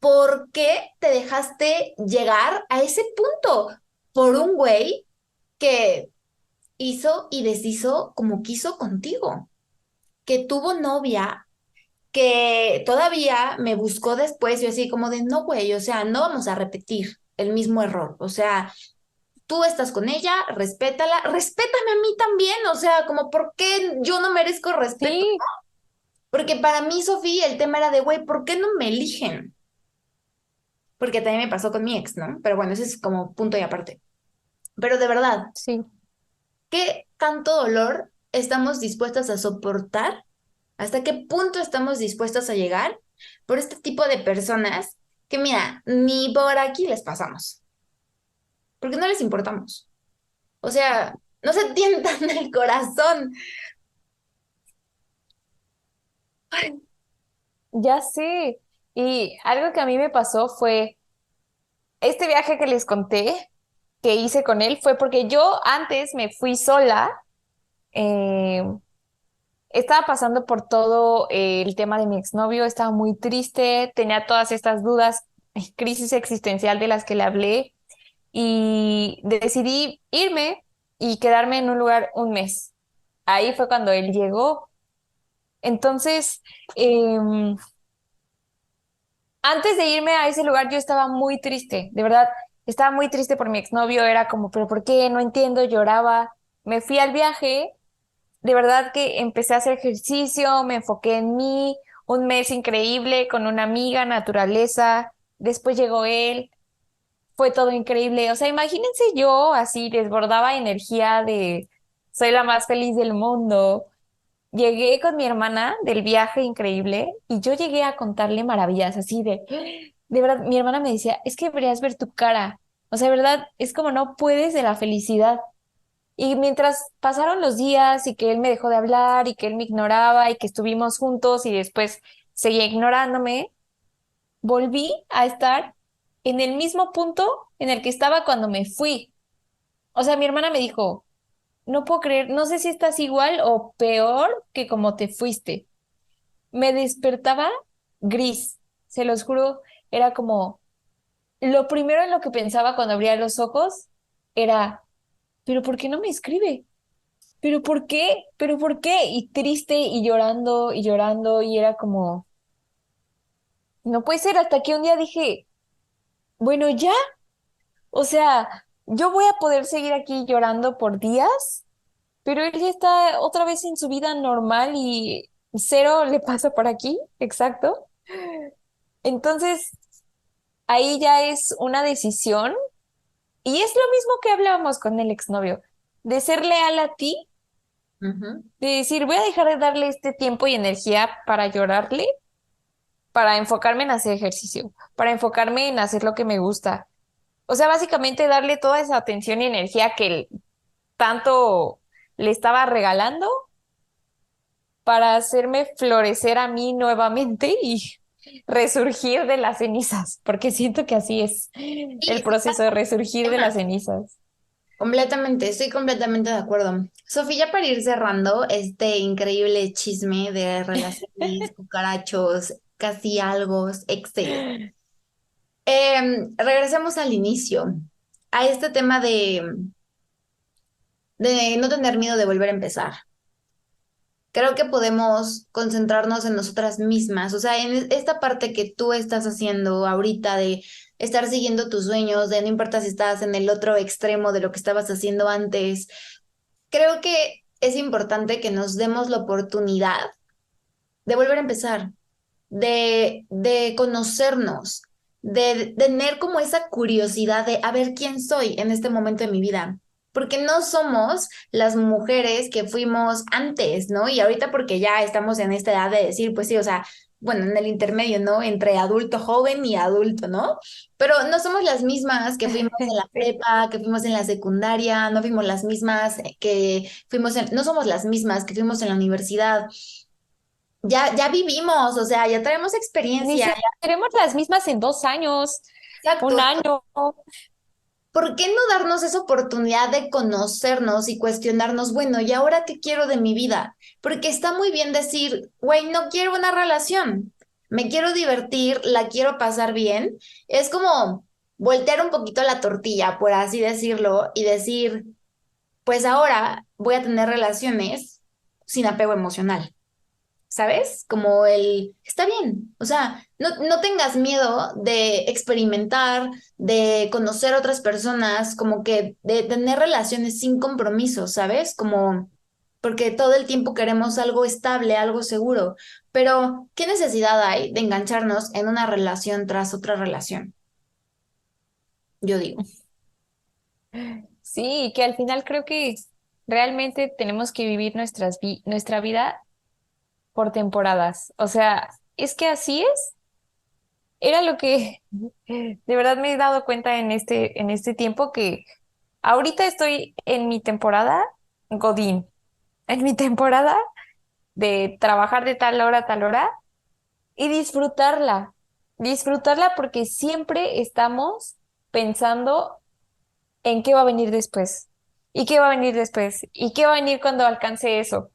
¿por qué te dejaste llegar a ese punto? Por un güey que hizo y deshizo como quiso contigo, que tuvo novia, que todavía me buscó después, yo así como de, no, güey, o sea, no vamos a repetir el mismo error, o sea, tú estás con ella, respétala, respétame a mí también, o sea, como, ¿por qué yo no merezco respeto? Sí, Porque para mí, Sofía, el tema era de, güey, ¿por qué no me eligen? Porque también me pasó con mi ex, ¿no? Pero bueno, ese es como punto y aparte. Pero de verdad, sí. ¿qué tanto dolor estamos dispuestas a soportar? ¿Hasta qué punto estamos dispuestas a llegar por este tipo de personas que, mira, ni por aquí les pasamos? Porque no les importamos. O sea, no se tientan el corazón. Ya sé. Y algo que a mí me pasó fue este viaje que les conté que hice con él fue porque yo antes me fui sola. eh, Estaba pasando por todo el tema de mi exnovio, estaba muy triste, tenía todas estas dudas, crisis existencial de las que le hablé y decidí irme y quedarme en un lugar un mes. Ahí fue cuando él llegó. Entonces, em, antes de irme a ese lugar yo estaba muy triste, de verdad, estaba muy triste por mi exnovio, era como, pero ¿por qué? No entiendo, lloraba. Me fui al viaje, de verdad que empecé a hacer ejercicio, me enfoqué en mí, un mes increíble con una amiga, naturaleza, después llegó él, fue todo increíble, o sea, imagínense yo así desbordaba energía de soy la más feliz del mundo. Llegué con mi hermana del viaje increíble y yo llegué a contarle maravillas así de verdad, mi hermana me decía, es que deberías ver tu cara, o sea, de verdad, es como no puedes de la felicidad. Y mientras pasaron los días y que él me dejó de hablar y que él me ignoraba y que estuvimos juntos y después seguía ignorándome, volví a estar en el mismo punto en el que estaba cuando me fui. O sea, mi hermana me dijo, no puedo creer, no sé si estás igual o peor que como te fuiste. Me despertaba gris, se los juro, era como, lo primero en lo que pensaba cuando abría los ojos era, pero ¿por qué no me escribe? ¿Pero por qué? ¿Pero por qué? Y triste y llorando y era como, no puede ser, hasta que un día dije, bueno, ya, o sea, yo voy a poder seguir aquí llorando por días, pero él ya está otra vez en su vida normal y cero le pasa por aquí, exacto. Entonces, ahí ya es una decisión y es lo mismo que hablábamos con el exnovio, de ser leal a ti, Ujú. de decir, voy a dejar de darle este tiempo y energía para llorarle para enfocarme en hacer ejercicio, para enfocarme en hacer lo que me gusta. O sea, básicamente darle toda esa atención y energía que tanto le estaba regalando para hacerme florecer a mí nuevamente y resurgir de las cenizas, porque siento que así es el Sí, proceso de resurgir de tema. las cenizas. Completamente, estoy completamente de acuerdo. Sofía, para ir cerrando este increíble chisme de relaciones, cucarachos, casi algo, Excel. Regresemos al inicio, a este tema de no tener miedo de volver a empezar. creo que podemos concentrarnos en nosotras mismas, o sea, en esta parte que tú estás haciendo ahorita de estar siguiendo tus sueños, de no importa si estás en el otro extremo de lo que estabas haciendo antes, creo que es importante que nos demos la oportunidad de volver a empezar, de conocernos, de tener como esa curiosidad de a ver quién soy en este momento de mi vida. Porque no somos las mujeres que fuimos antes, ¿no? Y ahorita porque ya estamos en esta edad de decir, pues sí, o sea, bueno, en el intermedio, ¿no? Entre adulto joven y adulto, ¿no? Pero no somos las mismas que fuimos en la Sí. prepa, que fuimos en la secundaria, no fuimos las mismas que fuimos no somos las mismas que fuimos en la universidad. Ya vivimos, o sea, ya traemos Ni experiencia. seremos las mismas en 2 años, un Exacto. año. ¿Por qué no darnos esa oportunidad de conocernos y cuestionarnos, bueno, ¿y ahora qué quiero de mi vida? Porque está muy bien decir, güey, no quiero una relación, me quiero divertir, la quiero pasar bien. Es como voltear un poquito la tortilla, por así decirlo, y decir, pues ahora voy a tener relaciones sin apego emocional. ¿Sabes? Como el, está bien, o sea, no tengas miedo de experimentar, de conocer otras personas, como que de tener relaciones sin compromiso, ¿sabes? Como, porque todo el tiempo queremos algo estable, algo seguro, pero ¿qué necesidad hay de engancharnos en una relación tras otra relación? Yo digo. Sí, que al final creo que realmente tenemos que vivir nuestra vida por temporadas. O sea, es que así es. Era lo que de verdad me he dado cuenta en este tiempo que ahorita estoy en mi temporada Godín, en mi temporada de trabajar de tal hora a tal hora y disfrutarla porque siempre estamos pensando en qué va a venir después, y qué va a venir después, y qué va a venir cuando alcance eso.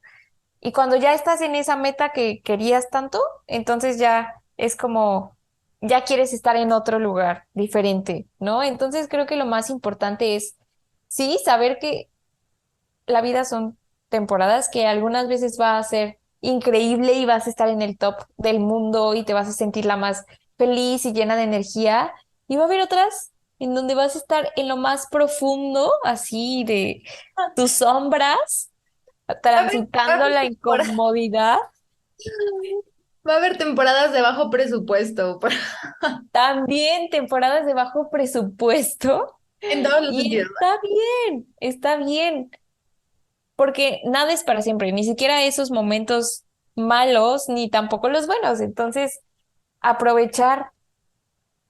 Y cuando ya estás en esa meta que querías tanto, entonces ya es como, ya quieres estar en otro lugar diferente, ¿no? Entonces creo que lo más importante es, sí, saber que la vida son temporadas, que algunas veces va a ser increíble y vas a estar en el top del mundo y te vas a sentir la más feliz y llena de energía. Y va a haber otras en donde vas a estar en lo más profundo, así de tus sombras, Va a haber, va a transitando haber la tempora- incomodidad. va a haber temporadas de bajo presupuesto, También temporadas de bajo presupuesto. en todos los Y sentidos. está bien, porque nada es para siempre, ni siquiera esos momentos malos, ni tampoco los buenos. Entonces, aprovechar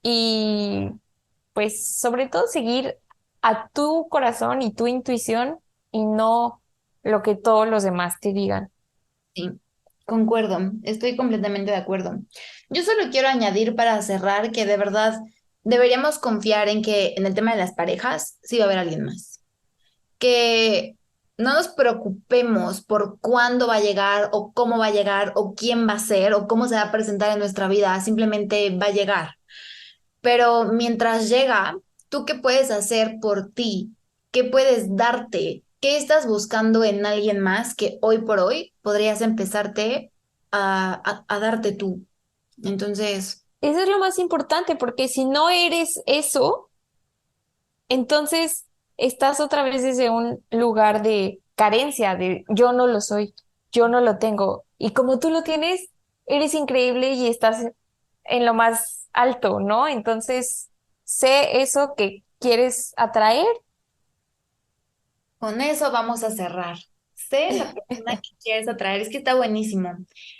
y pues sobre todo seguir a tu corazón y tu intuición y no lo que todos los demás te digan. Sí, concuerdo, estoy completamente de acuerdo. Yo solo quiero añadir para cerrar que de verdad deberíamos confiar en que en el tema de las parejas sí va a haber alguien más. Que no nos preocupemos por cuándo va a llegar o cómo va a llegar o quién va a ser o cómo se va a presentar en nuestra vida, simplemente va a llegar. Pero mientras llega, ¿tú qué puedes hacer por ti? ¿Qué puedes darte? ¿Qué estás buscando en alguien más que hoy por hoy podrías empezarte a darte tú? Entonces, Eso es lo más importante, porque si no eres eso, entonces estás otra vez desde un lugar de carencia, de yo no lo soy, yo no lo tengo. Y como tú lo tienes, eres increíble y estás en lo más alto, ¿no? Entonces, sé eso que quieres atraer. con eso vamos a cerrar. Sé la persona que quieres atraer, es que está buenísimo.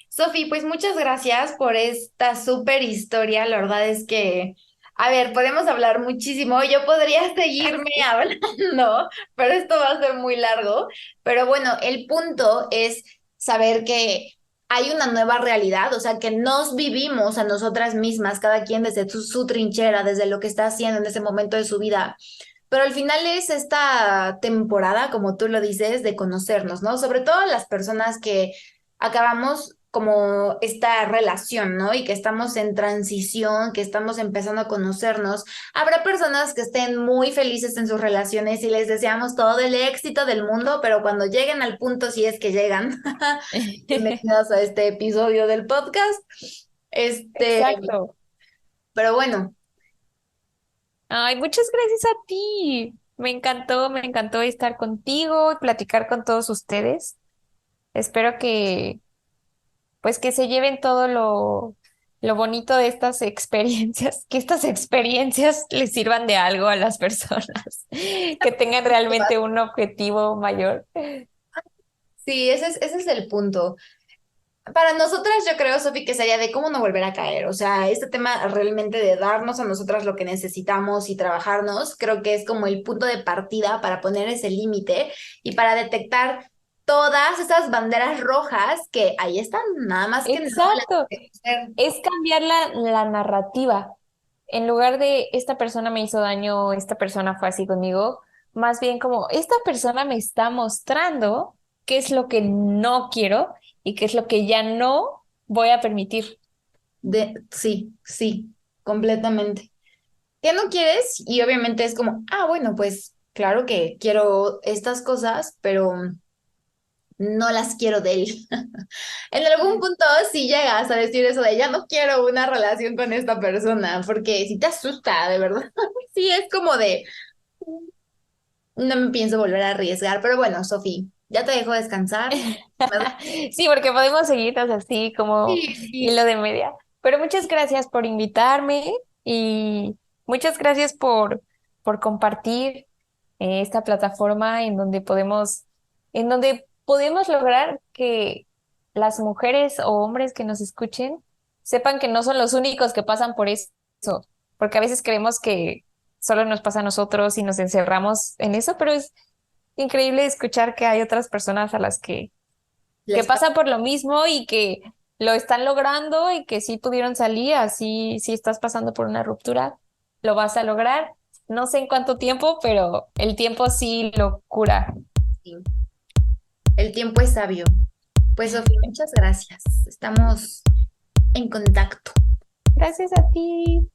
Sofi, pues muchas gracias por esta súper historia. La verdad es que, a ver, podemos hablar muchísimo. Yo podría seguirme hablando, pero esto va a ser muy largo. Pero bueno, el punto es saber que hay una nueva realidad, o sea, que nos vivimos a nosotras mismas, cada quien desde su trinchera, desde lo que está haciendo en ese momento de su vida. Pero al final es esta temporada, como tú lo dices, de conocernos, ¿no? Sobre todo las personas que acabamos como esta relación, ¿no? Y que estamos en transición, que estamos empezando a conocernos. Habrá personas que estén muy felices en sus relaciones y les deseamos todo el éxito del mundo, pero cuando lleguen al punto, si es que llegan, bienvenidos a este episodio del podcast. Este, Exacto. pero bueno, Ay, muchas gracias a ti. Me encantó estar contigo y platicar con todos ustedes. Espero que, pues, que se lleven todo lo bonito de estas experiencias, que estas experiencias les sirvan de algo a las personas, que tengan realmente un objetivo mayor. sí, ese es el punto. Para nosotras, yo creo, Sofi, que sería de cómo no volver a caer. O sea, este tema realmente de darnos a nosotras lo que necesitamos y trabajarnos, creo que es como el punto de partida para poner ese límite y para detectar todas esas banderas rojas que ahí están, nada más que no las Exacto. queremos ver. Es cambiar la narrativa. En lugar de esta persona me hizo daño, esta persona fue así conmigo, más bien como esta persona me está mostrando qué es lo que no quiero y qué es lo que ya no voy a permitir. Sí, sí, completamente. ¿Qué no quieres? Y obviamente es como, ah, bueno, pues claro que quiero estas cosas, pero no las quiero de él. En algún punto sí llegas a decir eso de ya no quiero una relación con esta persona, porque si te asusta, de verdad. Sí, es como de no me pienso volver a arriesgar, pero bueno, Sofi, ya te dejo descansar. Sí, porque podemos seguirnos así como Sí, sí, hilo de media. Pero muchas gracias por invitarme y muchas gracias por compartir esta plataforma en donde podemos lograr que las mujeres o hombres que nos escuchen sepan que no son los únicos que pasan por eso, porque a veces creemos que solo nos pasa a nosotros y nos encerramos en eso, pero es increíble escuchar que hay otras personas a las que les pasan por lo mismo y que lo están logrando y que sí pudieron salir, así si estás pasando por una ruptura, lo vas a lograr. No sé en cuánto tiempo, pero el tiempo sí lo cura. el tiempo es sabio. Pues Sofía, muchas gracias. Estamos en contacto. Gracias a ti.